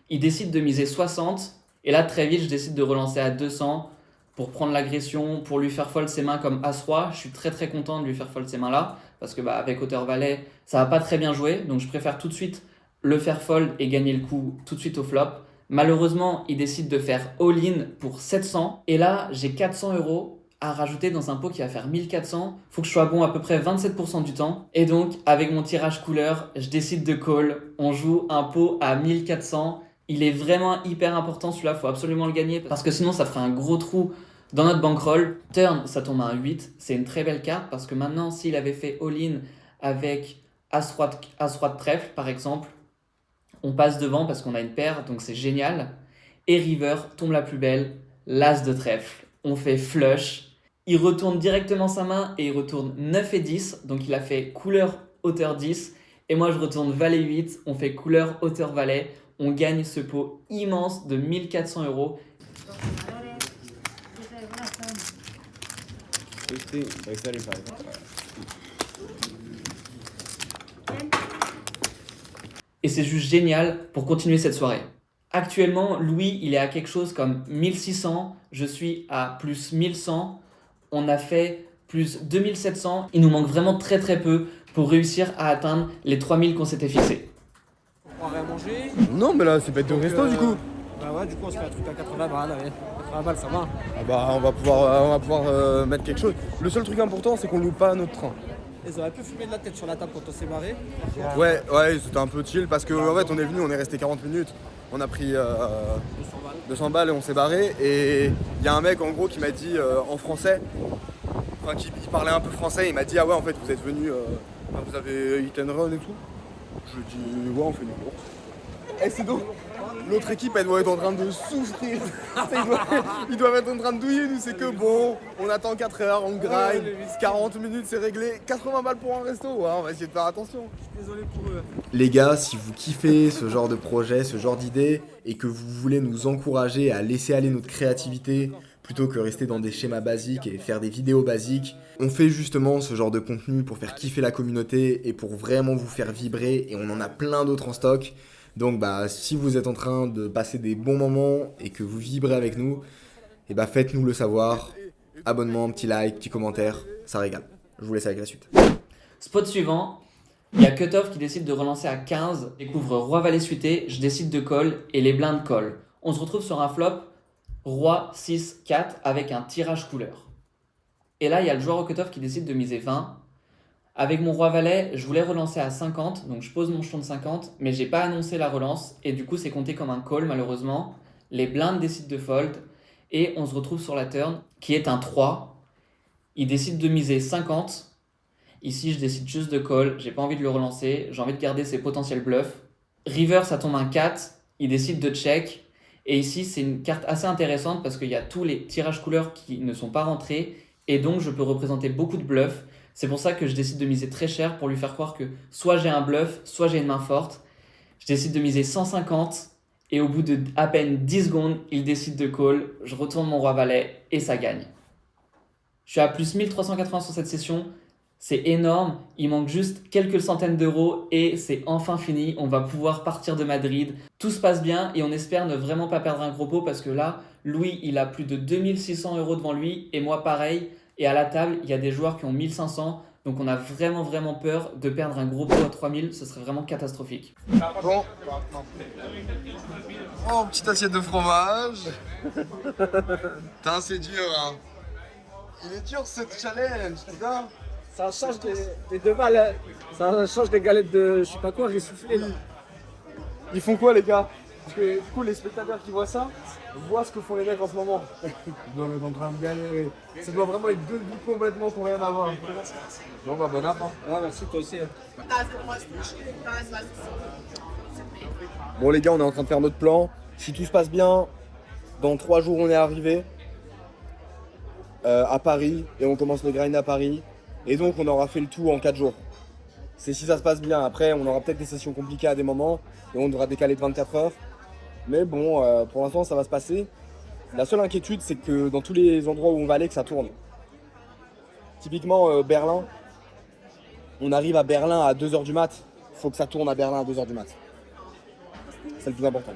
Il décide de miser 60. Et là, très vite, je décide de relancer à 200 pour prendre l'agression, pour lui faire fold ses mains comme As-Roi. Je suis très content de lui faire fold ces mains-là parce que avec hauteur valet, ça va pas très bien jouer. Donc, je préfère tout de suite le faire fold et gagner le coup tout de suite au flop. Malheureusement, il décide de faire all-in pour 700. Et là, j'ai 400 € à rajouter dans un pot qui va faire 1400. Faut que je sois bon à peu près 27% du temps. Et donc, avec mon tirage couleur, je décide de call. On joue un pot à 1400. Il est vraiment hyper important celui-là, faut absolument le gagner parce que sinon ça ferait un gros trou dans notre bankroll. Turn, ça tombe à un 8, c'est une très belle carte parce que maintenant s'il avait fait all-in avec As-Roi de trèfle par exemple, on passe devant parce qu'on a une paire, donc c'est génial. Et river tombe la plus belle, l'As de trèfle. On fait flush, il retourne directement sa main et il retourne 9 et 10, donc il a fait couleur hauteur 10. Et moi je retourne valet 8, on fait couleur hauteur valet. On gagne ce pot immense de 1400 €. Et c'est juste génial pour continuer cette soirée. Actuellement, Louis, il est à quelque chose comme 1600. Je suis à plus 1100. On a fait plus 2700. Il nous manque vraiment très peu pour réussir à atteindre les 3000 qu'on s'était fixés. On va rien manger. Non, mais là, c'est bête de resto du coup. Bah ouais, du coup, on se fait un truc à 80 balles. Ouais. 80 balles, ça va. Ah bah, on va pouvoir mettre quelque chose. Le seul truc important, c'est qu'on loupe pas notre train. Ils auraient pu fumer de la tête sur la table quand on s'est barré. Ouais, c'était un peu chill parce qu'en fait, on est venu, on est resté 40 minutes. On a pris 200 balles et on s'est barré. Et il y a un mec en gros qui m'a dit en français, enfin qui parlait un peu français, il m'a dit ah ouais en fait vous êtes venu, vous avez hit and run et tout. Je lui ai dit ouais on fait une course. Et c'est donc l'autre équipe elle doit être en train de souffrir. Ils doivent être en train de douiller, nous c'est que bon, on attend 4 heures, on grind, 40 minutes c'est réglé, 80 balles pour un resto, ouais, on va essayer de faire attention. Désolé pour eux. Les gars, si vous kiffez ce genre de projet, ce genre d'idée, et que vous voulez nous encourager à laisser aller notre créativité, plutôt que rester dans des schémas basiques et faire des vidéos basiques, on fait justement ce genre de contenu pour faire kiffer la communauté et pour vraiment vous faire vibrer, et on en a plein d'autres en stock. Donc si vous êtes en train de passer des bons moments et que vous vibrez avec nous, et faites-nous le savoir. Abonnement, petit like, petit commentaire, ça régale. Je vous laisse avec la suite. Spot suivant, il y a Cutoff qui décide de relancer à 15, découvre Roi Valet suité, je décide de call et les blindes call. On se retrouve sur un flop Roi 6 4 avec un tirage couleur. Et là il y a le joueur au Cutoff qui décide de miser 20. Avec mon Roi Valet, je voulais relancer à 50, donc je pose mon jeton de 50, mais j'ai pas annoncé la relance, et du coup c'est compté comme un call malheureusement. Les blindes décident de fold, et on se retrouve sur la turn, qui est un 3. Il décide de miser 50. Ici je décide juste de call, j'ai pas envie de le relancer, j'ai envie de garder ses potentiels bluffs. River ça tombe un 4, il décide de check, et ici c'est une carte assez intéressante parce qu'il y a tous les tirages couleurs qui ne sont pas rentrés, et donc je peux représenter beaucoup de bluffs. C'est pour ça que je décide de miser très cher pour lui faire croire que soit j'ai un bluff, soit j'ai une main forte. Je décide de miser 150 et au bout de à peine 10 secondes, il décide de call. Je retourne mon Roi Valet et ça gagne. Je suis à plus 1380 sur cette session. C'est énorme. Il manque juste quelques centaines d'euros et c'est enfin fini. On va pouvoir partir de Madrid. Tout se passe bien et on espère ne vraiment pas perdre un gros pot parce que là, Louis, il a plus de 2600 euros devant lui et moi pareil. Et à la table, il y a des joueurs qui ont 1500. Donc on a vraiment peur de perdre un gros pot à 3000. Ce serait vraiment catastrophique. Bon. Oh, petite assiette de fromage. Putain, c'est dur, hein. Il est dur ce challenge, putain. Ça change des deux balles. Ça change des galettes de je sais pas quoi, ressoufflées là. Ils font quoi, les gars? Parce que du coup, les spectateurs qui voient ça, voient ce que font les mecs en ce moment. Ils doivent être en train de galérer. Ça doit vraiment être deux vies complètement pour rien avoir. Bon, bon app. Hein. Ah, merci, toi aussi. Bon, les gars, on est en train de faire notre plan. Si tout se passe bien, dans 3 jours, on est arrivé à Paris et on commence le grind à Paris. Et donc, on aura fait le tout en 4 jours. C'est si ça se passe bien. Après, on aura peut-être des sessions compliquées à des moments et on devra décaler de 24 heures. Mais bon, pour l'instant, ça va se passer. La seule inquiétude, c'est que dans tous les endroits où on va aller, que ça tourne. Typiquement, Berlin. On arrive à Berlin à 2h du mat. Il faut que ça tourne à Berlin à 2h du mat. C'est le plus important.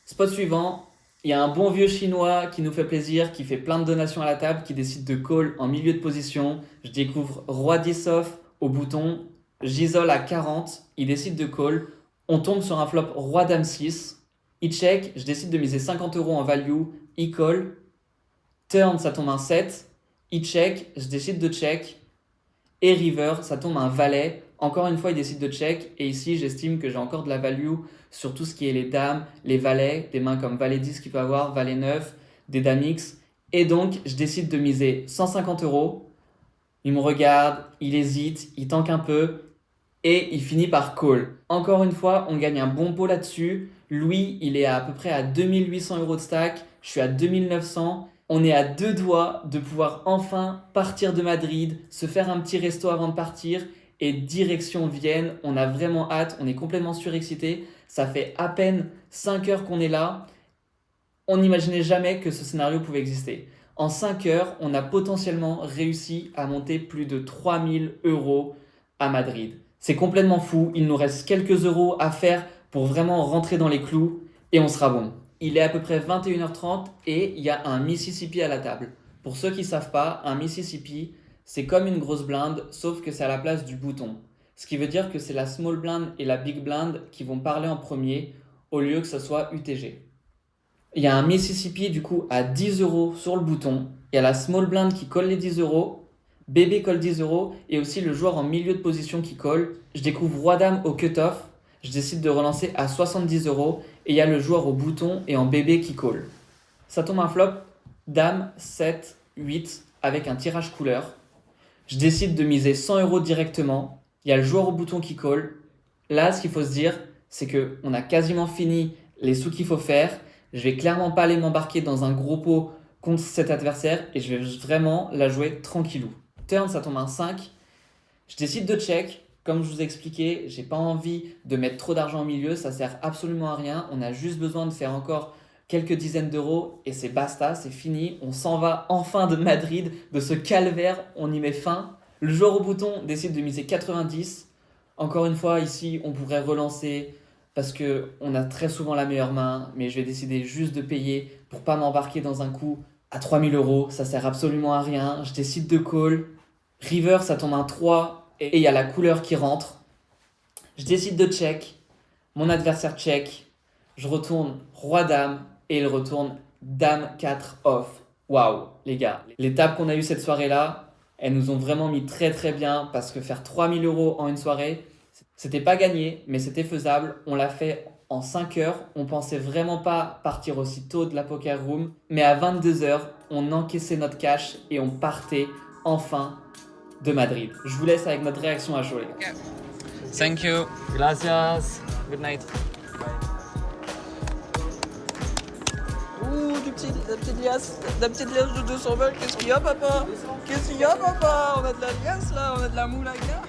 Spot suivant, il y a un bon vieux chinois qui nous fait plaisir, qui fait plein de donations à la table, qui décide de call en milieu de position. Je découvre Roi 10 off au bouton, j'isole à 40, il décide de call. On tombe sur un flop Roi Dame 6. Il check, je décide de miser 50 euros en value, il call. Turn, ça tombe un 7. Il check, je décide de check. Et river, ça tombe un valet. Encore une fois, il décide de check. Et ici, j'estime que j'ai encore de la value sur tout ce qui est les dames, les valets, des mains comme valet 10 qu'il peut avoir, valet 9, des dames X. Et donc, je décide de miser 150 euros. Il me regarde, il hésite, il tanque un peu. Et il finit par call. Encore une fois, on gagne un bon pot là-dessus. Louis, il est à peu près à 2800 euros de stack. Je suis à 2900. On est à 2 doigts de pouvoir enfin partir de Madrid, se faire un petit resto avant de partir et direction Vienne. On a vraiment hâte, on est complètement surexcité. Ça fait à peine 5 heures qu'on est là. On n'imaginait jamais que ce scénario pouvait exister. En 5 heures, on a potentiellement réussi à monter plus de 3000 euros à Madrid. C'est complètement fou, il nous reste quelques euros à faire pour vraiment rentrer dans les clous et on sera bon. Il est à peu près 21h30 et il y a un Mississippi à la table. Pour ceux qui ne savent pas, un Mississippi, c'est comme une grosse blinde, sauf que c'est à la place du bouton. Ce qui veut dire que c'est la small blind et la big blind qui vont parler en premier, au lieu que ce soit UTG. Il y a un Mississippi du coup à 10 euros sur le bouton. Il y a la small blind qui colle les 10 euros. bébé colle 10 euros et aussi le joueur en milieu de position qui colle. Je découvre roi dame au cut-off. Je décide de relancer à 70 euros et il y a le joueur au bouton et en bébé qui colle. Ça tombe un flop, dame, 7, 8 avec un tirage couleur. Je décide de miser 100 euros directement. Il y a le joueur au bouton qui colle. Là, ce qu'il faut se dire, c'est qu'on a quasiment fini les sous qu'il faut faire. Je vais clairement pas aller m'embarquer dans un gros pot contre cet adversaire et je vais vraiment la jouer tranquillou. Turn, ça tombe un 5. Je décide de check. Comme je vous ai expliqué, j'ai pas envie de mettre trop d'argent au milieu, ça sert absolument à rien. On a juste besoin de faire encore quelques dizaines d'euros et c'est basta, c'est fini. On s'en va enfin de Madrid, de ce calvaire, on y met fin. Le joueur au bouton décide de miser 90. Encore une fois, ici, on pourrait relancer parce qu'on a très souvent la meilleure main, mais je vais décider juste de payer pour pas m'embarquer dans un coup à 3000 euros. Ça sert absolument à rien. Je décide de call. River, ça tombe un 3. Et il y a la couleur qui rentre. Je décide de check. Mon adversaire check. Je retourne roi-dame et il retourne dame 4 off. Waouh, les gars. Les tables qu'on a eues cette soirée-là, elles nous ont vraiment mis très très bien parce que faire 3000 euros en une soirée, c'était pas gagné, mais c'était faisable. On l'a fait en 5 heures. On pensait vraiment pas partir aussi tôt de la poker room. Mais à 22 heures, on encaissait notre cash et on partait enfin de Madrid. Je vous laisse avec notre réaction à chaud, les gars. Thank you. Gracias. Good night. Ouh, la petite liasse de 200 balles. Qu'est-ce qu'il y a, papa? Qu'est-ce qu'il y a, papa? On a de la liasse là, on a de la moula, gars.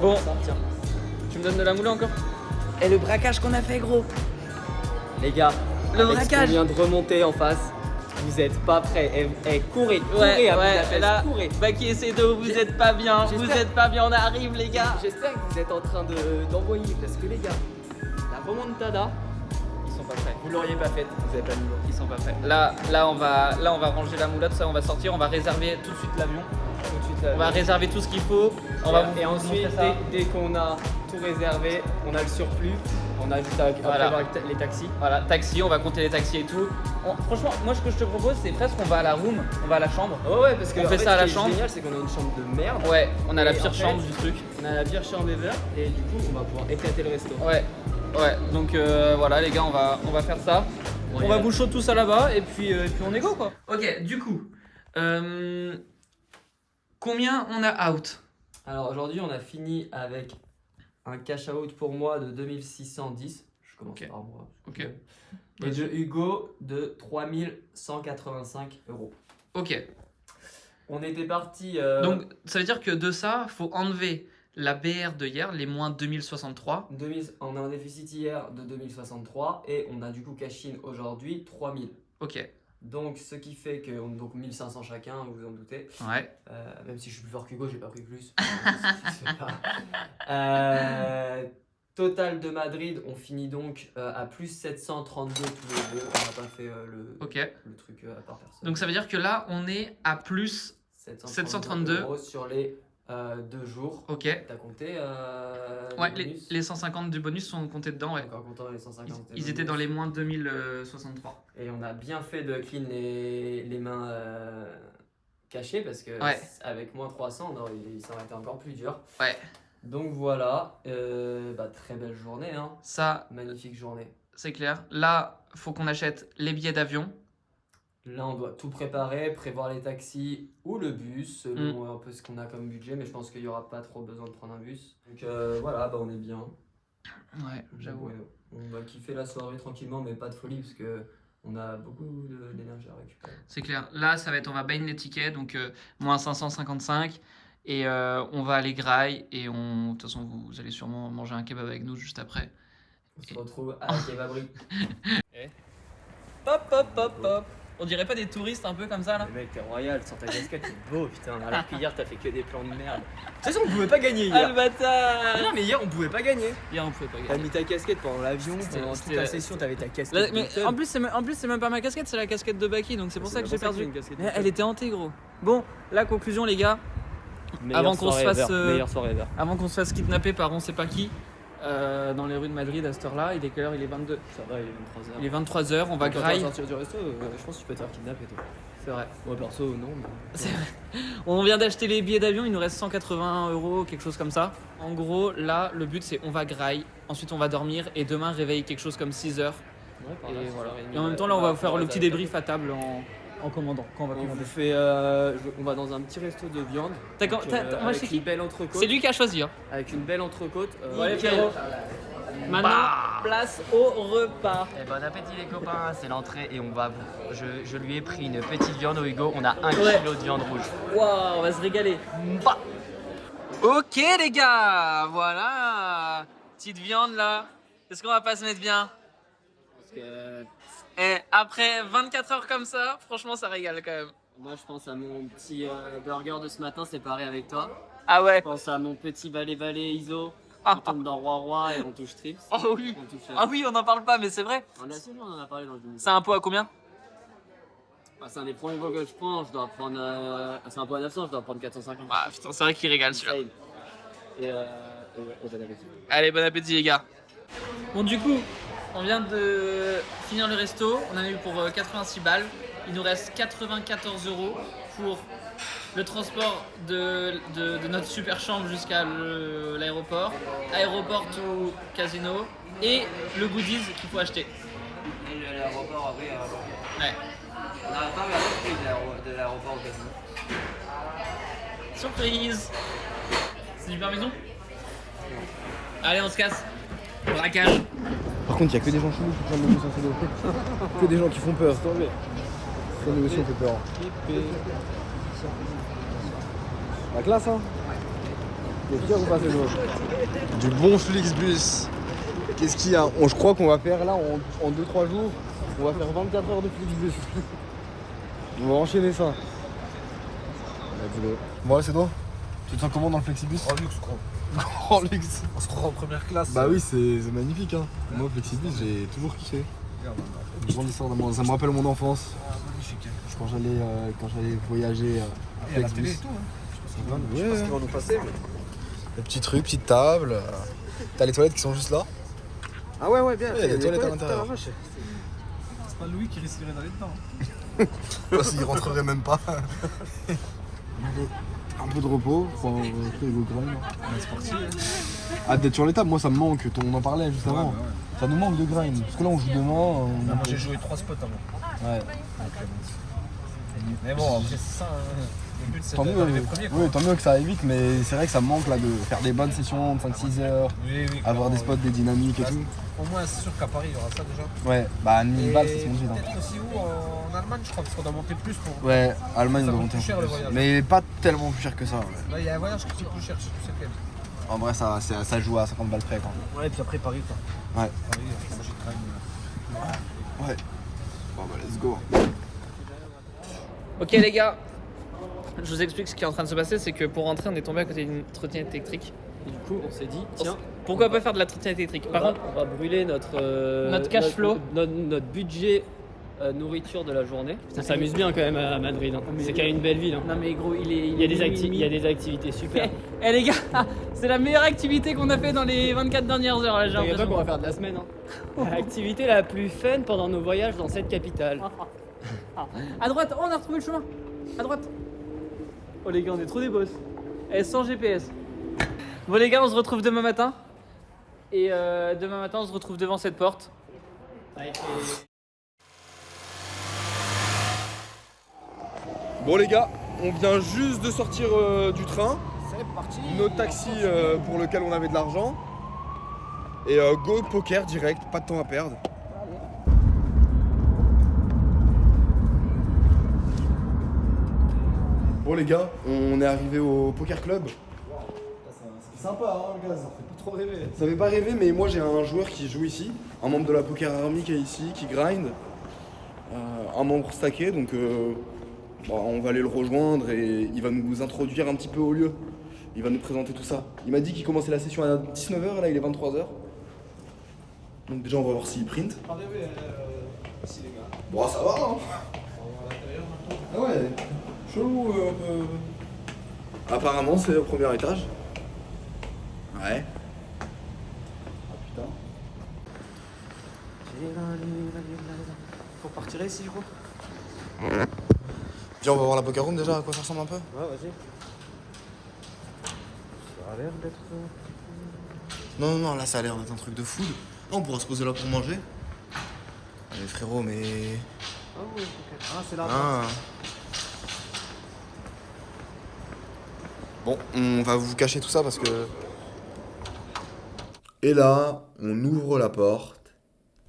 Bon, tu me donnes de la moula encore? Et le braquage qu'on a fait, gros. Les gars, Le avec ce braquage. qu'on vient de remonter en face, vous êtes pas prêts. Courez, Ouais, à ouais, Budapest, là, courez. Baki et Sedo, vous êtes pas bien, vous j'espère- êtes pas bien, on arrive, les gars. J'espère que vous êtes en train d'envoyer, parce que les gars, la remontada, Ils sont pas prêts. vous l'auriez pas faite, vous avez pas le niveau. Ils sont pas prêts. Là, on va ranger la moula, tout ça, on va sortir, on va réserver tout de suite l'avion. Tout de suite, On va réserver tout ce qu'il faut. On va vous et ensuite, montrer ça. dès qu'on a tout réservé, on a le surplus, on a juste à Voilà. prévoir les taxis. Voilà, taxi, on va compter les taxis et tout. Franchement, moi ce que je te propose, c'est presque on va à la room, on va à la chambre. Ouais, parce que On en fait fait, ça à la ce qui est chambre. génial, c'est qu'on a une chambre de merde. Ouais, on a la Et pire en fait- chambre du truc. On a la pire chambre ever, et du coup, on va pouvoir éclater le resto. Ouais, donc voilà les gars, on va faire ça. Ouais, On va boucher tout ça là-bas et puis on est go quoi. Ok, du coup, combien on a out? Alors aujourd'hui, on a fini avec un cash out pour moi de 2610. Je commence Ok. par moi. Ok. Et de Hugo de 3185 euros. Ok, On était parti. donc ça veut dire que de ça, faut enlever la BR de hier, les moins 2063. on a un déficit hier de 2063 et on a du coup cash in aujourd'hui 3000. Ok, Donc ce qui fait que on donc 1500 chacun, vous vous en doutez. ouais, Même si je suis plus fort qu'Hugo, j'ai pas pris plus. C'est pas- Total de Madrid, on finit donc à plus 732 tous les deux. On n'a pas fait ok. le truc à part personne. Donc ça veut dire que là, on est à plus. 732 euros sur les 2 jours. Ok. T'as compté Ouais, les bonus les 150 du bonus sont comptés dedans, ouais. Encore comptant les 150. Ils étaient dans les moins 2063. Et on a bien fait de clean les mains cachées parce que Ouais. avec moins 300, ça aurait été encore plus dur. Ouais. Donc voilà, très belle journée, hein. Ça, Magnifique journée. c'est clair. Là, faut qu'on achète les billets d'avion. Là, on doit tout préparer, prévoir les taxis ou le bus, selon un peu ce qu'on a comme budget, mais je pense qu'il n'y aura pas trop besoin de prendre un bus. Donc voilà, on est bien. Ouais, j'avoue. Ouais, on va kiffer la soirée tranquillement, mais pas de folie, parce que on a beaucoup d'énergie à récupérer. C'est clair. Là, ça va être, on va baigner les tickets, donc moins 555. Et on va aller graille. Et de toute façon, vous allez sûrement manger un kebab avec nous juste après. On se retrouve à la kebaberie. Hop, hop, hop, hop. On dirait pas des touristes un peu comme ça là? Le mec, t'es royal, sans ta casquette, t'es beau, putain. Alors que hier, t'as fait que des plans de merde. De toute façon, on pouvait pas gagner Ah hier. le bâtard! Non, mais hier, on pouvait pas gagner. Hier, on pouvait pas T'as gagner. mis ta casquette pendant l'avion, pendant toute c'était- la session, t'avais ta casquette. Là, mais Hilton. en plus, c'est même pas ma casquette, c'est la casquette de Baki, donc c'est pour ça que j'ai perdu. une casquette. Elle était hantée, gros. Bon, la conclusion, les gars. Meilleure avant qu'on se soirée fasse, ever, meilleure soirée ever. Avant qu'on se fasse kidnapper par on sait pas qui, dans les rues de Madrid à cette heure-là, il est quelle heure? Il est 22. Ça va, il est 23h. Il est 23h, on va Quand tu vas graille. sortir du resto, je pense que tu peux te faire kidnapper toi. C'est vrai. Moi perso, non. Mais... C'est vrai. On vient d'acheter les billets d'avion, il nous reste 180 €, quelque chose comme ça. En gros, là, le but c'est on va graille, ensuite on va dormir et demain réveille quelque chose comme 6 heures. Ouais, par Et là, voilà. 6h30, Et en même temps, là, on va faire le petit ça- débrief à table en commandant. Quand on va On commander. vous fait, on va dans un petit resto de viande. T'as- Donc, moi, je sais avec qui. une belle entrecôte. C'est lui qui a choisi. Hein. Avec une belle entrecôte. Allez, nickel. frérot. Maintenant, place au repas. Eh bon appétit les copains, c'est l'entrée et je lui ai pris une petite viande au Hugo, on a 1 Ouais. kilo de viande rouge. Waouh, on va se régaler. Bah. Ok les gars, voilà. Petite viande là. Est-ce qu'on va pas se mettre bien? Parce que Et après 24 heures comme ça, franchement ça régale quand même. moi, je pense à mon petit burger de ce matin séparé avec toi. Ah ouais. Je pense à mon petit balai ISO. Ah, On tombe dans Roi et on touche Trips. oh oui. On touche, Ah oui, on n'en parle pas mais c'est vrai. On a sûr, on en a parlé dans une. C'est un pot à combien? C'est un des premiers pots que je prends. Je dois prendre. C'est un pot à 900, je dois prendre 450. Ah putain, c'est vrai qu'il régale celui-là. Insane. Et ouais, bon appétit. Allez, bon appétit les gars. Bon du coup, on vient de finir le resto, on en a eu pour 86 balles. Il nous reste 94 € pour le transport de notre super chambre jusqu'à l'aéroport, aéroport ou casino, et le goodies qu'il faut acheter. Et l'aéroport, après. Ouais. On n'a pas regardé le prix de l'aéroport au casino. Surprise. C'est du parmesan? Allez, on se casse. Braquage. Par contre, il y a que des gens chelous qui prennent le bus en CDO. Que des gens qui font peur. Ça, nous aussi, on fait peur. La classe, hein. T'es fier ou pas, ces jours? Du bon Flixbus. Qu'est-ce qu'il y a? Je crois qu'on va faire là, en 2-3 jours, on va faire 24 heures de Flixbus. On va enchaîner ça. Let's go. Bon, c'est toi? Tu te sens comment dans le Flexibus? Oh, luxe, gros. Oh, luxe. On se croit en première classe. Bah oui, c'est magnifique, hein. Moi, Flexibus, j'ai toujours kiffé. Une grande histoire de moi. Ça me rappelle mon enfance. Magnifique. Quand j'allais voyager à Et à la Flexbus. télé et tout, hein. Ouais, Je sais pas ce qu'ils vont nous passer, mais. des petits trucs, petite table. T'as les toilettes qui sont juste là. Ah ouais, bien. Ouais, il y a des toilettes à l'intérieur. C'est pas Louis qui risquerait d'aller dedans. Parce qu'il rentrerait même pas. Un peu de repos, faut Ego grind. C'est parti. Ah, d'être sur les tables, moi ça me manque, on en parlait juste avant. Ouais. Ça nous manque de grind. Parce que là on joue demain. Moi j'ai joué 3 spots avant. Ouais. Mais bon, après c'est ça. Hein. Le but c'est Tant mieux, d'arriver premier. Quoi. oui, tant mieux que ça aille vite, mais c'est vrai que ça me manque là de faire des bonnes sessions de 5-6 heures, Oui, avoir des clairement, spots, des dynamiques et Là, tout. Au moins c'est sûr qu'à Paris il y aura ça déjà. Ouais, bah à 1000 balles ça se Et monte vite. Hein. peut-être aussi où en Allemagne je crois parce qu'on doit monter plus pour. Ouais, Allemagne Ça on doit coûte monter un plus cher, peu le plus. voyage. Mais pas tellement plus cher que ça. Ouais. Là il y a un voyage qui coûte plus cher, je sais plus c'est lequel. En vrai ça joue à 50 balles près quoi. Ouais, et puis après Paris quoi. Ouais. Paris, j'ai quand même. Ouais. Bon bah let's go. Ok les gars, je vous explique ce qui est en train de se passer, c'est que pour rentrer on est tombé à côté d'une trottinette électrique. Et du coup, on s'est dit, tiens, Pourquoi pas faire de la trottinette électrique? Par contre, on va brûler notre cash flow. Notre budget nourriture de la journée. On s'amuse bien quand même à Madrid. Hein. C'est quand même une belle ville. Hein. non mais gros, il Il y a des activités super. Eh les gars, c'est la meilleure activité qu'on a fait dans les 24 dernières heures là, j'ai T'inquiète pas l'impression. qu'on va faire de la semaine. Hein. L'activité la plus fun pendant nos voyages dans cette capitale. À droite, oh on a retrouvé le chemin. À droite. Oh les gars, on est trop des boss. Eh, sans GPS. Bon les gars, on se retrouve demain matin. Et demain matin, on se retrouve devant cette porte. Bon les gars, on vient juste de sortir du train. C'est parti. Notre taxi pour lequel on avait de l'argent. Et go poker direct, pas de temps à perdre. Bon les gars, on est arrivé au poker club. C'est sympa hein gars, ça fait pas trop rêver. Ça fait pas rêver mais moi j'ai un joueur qui joue ici, un membre de la Poker Army qui est ici, qui grind. Un membre stacké donc on va aller le rejoindre et il va nous introduire un petit peu au lieu. Il va nous présenter tout ça. Il m'a dit qu'il commençait la session à 19h, là il est 23h. Donc déjà on va voir s'il print. Ici les gars. Bon ça va hein. Ah ouais, chelou Apparemment c'est au premier étage. Ouais. Ah putain. Faut partir ici gros. Viens, on va voir la poker room déjà, à quoi ça ressemble un peu. Ouais, vas-y. Ça a l'air d'être... Non, là ça a l'air d'être un truc de food. Ah, on pourra se poser là pour manger. Allez frérot, mais... Ah oui, ok. Ah, c'est là. Ah. Bon, on va vous cacher tout ça parce que... Et là, on ouvre la porte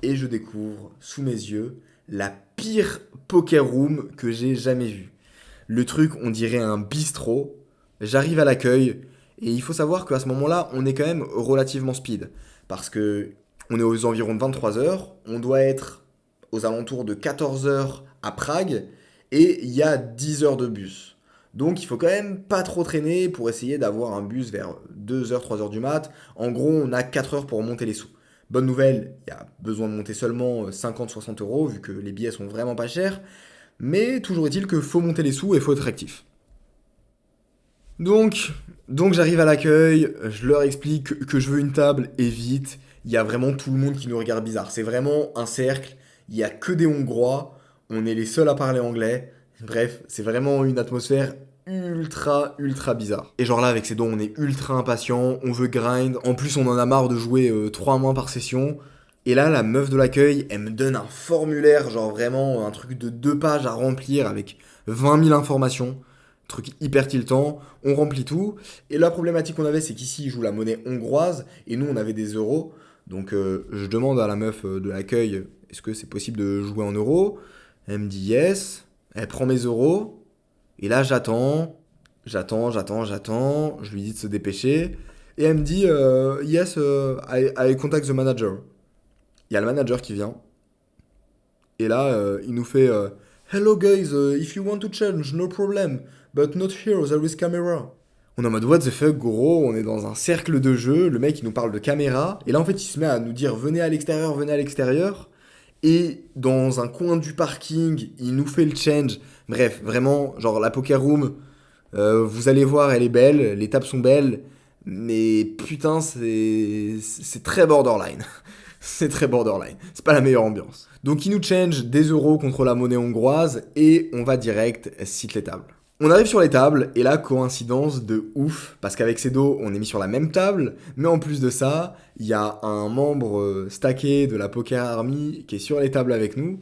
et je découvre sous mes yeux la pire poker room que j'ai jamais vue. Le truc, on dirait un bistrot. J'arrive à l'accueil et il faut savoir qu'à ce moment-là, on est quand même relativement speed. Parce que on est aux environs de 23h, on doit être aux alentours de 14h à Prague et il y a 10 heures de bus. Donc il faut quand même pas trop traîner pour essayer d'avoir un bus vers 2h, 3h du mat. En gros, on a 4 heures pour monter les sous. Bonne nouvelle, il y a besoin de monter seulement 50-60 euros vu que les billets sont vraiment pas chers. Mais toujours est-il qu'il faut monter les sous et il faut être actif. Donc j'arrive à l'accueil, je leur explique que je veux une table et vite. Il y a vraiment tout le monde qui nous regarde bizarre. C'est vraiment un cercle, il y a que des Hongrois, on est les seuls à parler anglais. Bref, c'est vraiment une atmosphère ultra bizarre. Et genre là, avec ces dons, on est ultra impatient, on veut grind. En plus, on en a marre de jouer 3 mois par session. Et là, la meuf de l'accueil, elle me donne un formulaire, genre vraiment un truc de 2 pages à remplir avec 20 000 informations. Truc hyper tiltant, on remplit tout. Et la problématique qu'on avait, c'est qu'ici, ils jouent la monnaie hongroise et nous, on avait des euros. Donc, je demande à la meuf de l'accueil, est-ce que c'est possible de jouer en euros ? Elle me dit yes. Elle prend mes euros. Et là, j'attends. Je lui dis de se dépêcher. Et elle me dit yes, I contact the manager. Il y a le manager qui vient. Et là, il nous fait hello guys, if you want to change, no problem. But not here, there is camera. On est en mode what the fuck, gros, on est dans un cercle de jeu. Le mec, il nous parle de caméra. Et là, en fait, il se met à nous dire venez à l'extérieur. Et dans un coin du parking, il nous fait le change. Bref, vraiment, genre la poker room, vous allez voir, elle est belle, les tables sont belles, mais putain, c'est très borderline. C'est très borderline. C'est pas la meilleure ambiance. Donc il nous change des euros contre la monnaie hongroise et on va direct cite les tables. On arrive sur les tables, et là, coïncidence de ouf, parce qu'avec Cedo, on est mis sur la même table, mais en plus de ça, il y a un membre stacké de la Poker Army qui est sur les tables avec nous,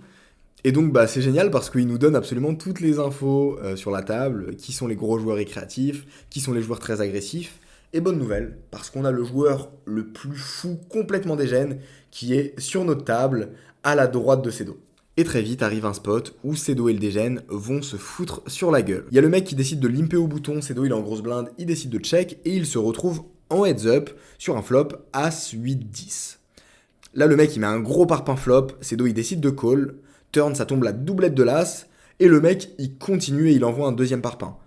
et donc bah, c'est génial parce qu'il nous donne absolument toutes les infos sur la table, qui sont les gros joueurs récréatifs, qui sont les joueurs très agressifs, et bonne nouvelle, parce qu'on a le joueur le plus fou, complètement dégène, qui est sur notre table, à la droite de Cedo. Et très vite arrive un spot où Cedo et le dégène vont se foutre sur la gueule. Il y a le mec qui décide de limper au bouton, Cedo il est en grosse blinde, il décide de check et il se retrouve en heads up sur un flop As 8-10. Là le mec il met un gros parpaing flop, Cedo il décide de call, turn ça tombe la doublette de l'As et le mec il continue et il envoie un deuxième parpaing.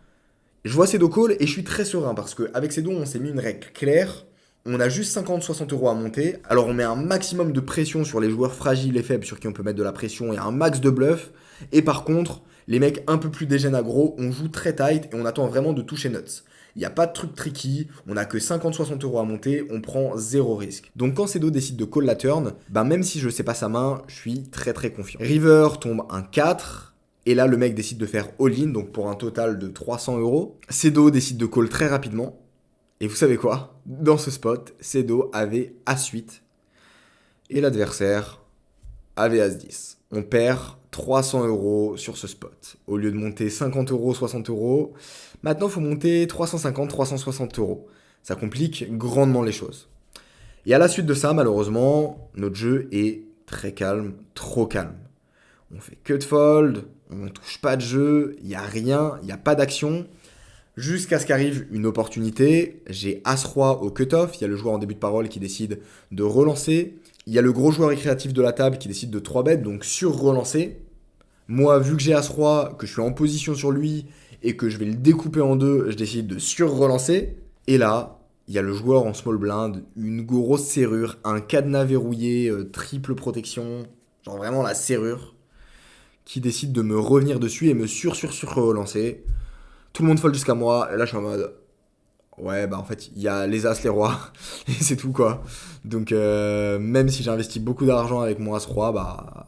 Je vois Cedo call et je suis très serein parce qu'avec Cedo on s'est mis une règle claire. On a juste 50-60 euros à monter, alors on met un maximum de pression sur les joueurs fragiles et faibles sur qui on peut mettre de la pression et un max de bluff, et par contre, les mecs un peu plus dégènes aggro, on joue très tight et on attend vraiment de toucher nuts. Il n'y a pas de truc tricky, on a que 50-60 euros à monter, on prend 0 risque. Donc quand Cedo décide de call la turn, bah même si je sais pas sa main, je suis très confiant. River tombe un 4, et là le mec décide de faire all-in, donc pour un total de 300 euros. Cedo décide de call très rapidement. Et vous savez quoi ? Dans ce spot, Cedo avait As-8 et l'adversaire avait As-10. On perd 300 euros sur ce spot. Au lieu de monter 50 euros, 60 euros, maintenant il faut monter 350, 360 euros. Ça complique grandement les choses. Et à la suite de ça, malheureusement, notre jeu est très calme, trop calme. On fait que de fold, on touche pas de jeu, il n'y a rien, il n'y a pas d'action. Jusqu'à ce qu'arrive une opportunité, j'ai As-Roi au cut-off, il y a le joueur en début de parole qui décide de relancer, il y a le gros joueur récréatif de la table qui décide de 3-bet, donc sur-relancer. Moi, vu que j'ai As-Roi, que je suis en position sur lui et que je vais le découper en deux, je décide de sur-relancer. Et là, il y a le joueur en small blind, une grosse serrure, un cadenas verrouillé, triple protection, genre vraiment la serrure, qui décide de me revenir dessus et me sur-relancer. Tout le monde fold jusqu'à moi, et là je suis en mode ouais bah en fait il y a les As, les Rois, et c'est tout quoi. Donc même si j'ai investi beaucoup d'argent avec mon As-Roi, bah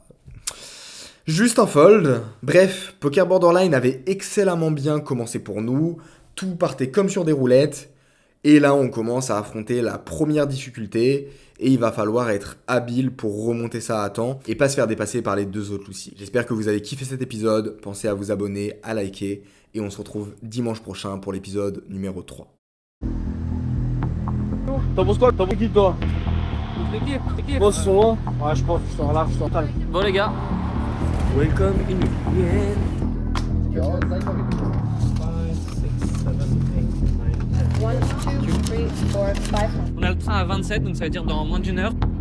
Juste un fold. Bref, Poker Borderline avait excellemment bien commencé pour nous. Tout partait comme sur des roulettes. Et là, on commence à affronter la première difficulté. Et il va falloir être habile pour remonter ça à temps et pas se faire dépasser par les deux autres Lucy. J'espère que vous avez kiffé cet épisode. Pensez à vous abonner, à liker. Et on se retrouve dimanche prochain pour l'épisode numéro 3. T'en penses quoi? T'en penses qui toi? L'équipe. Bon son, ouais je pense que je suis en large, je suis en taille. Bon les gars. Welcome in On a le train à 27, donc ça veut dire dans moins d'une heure.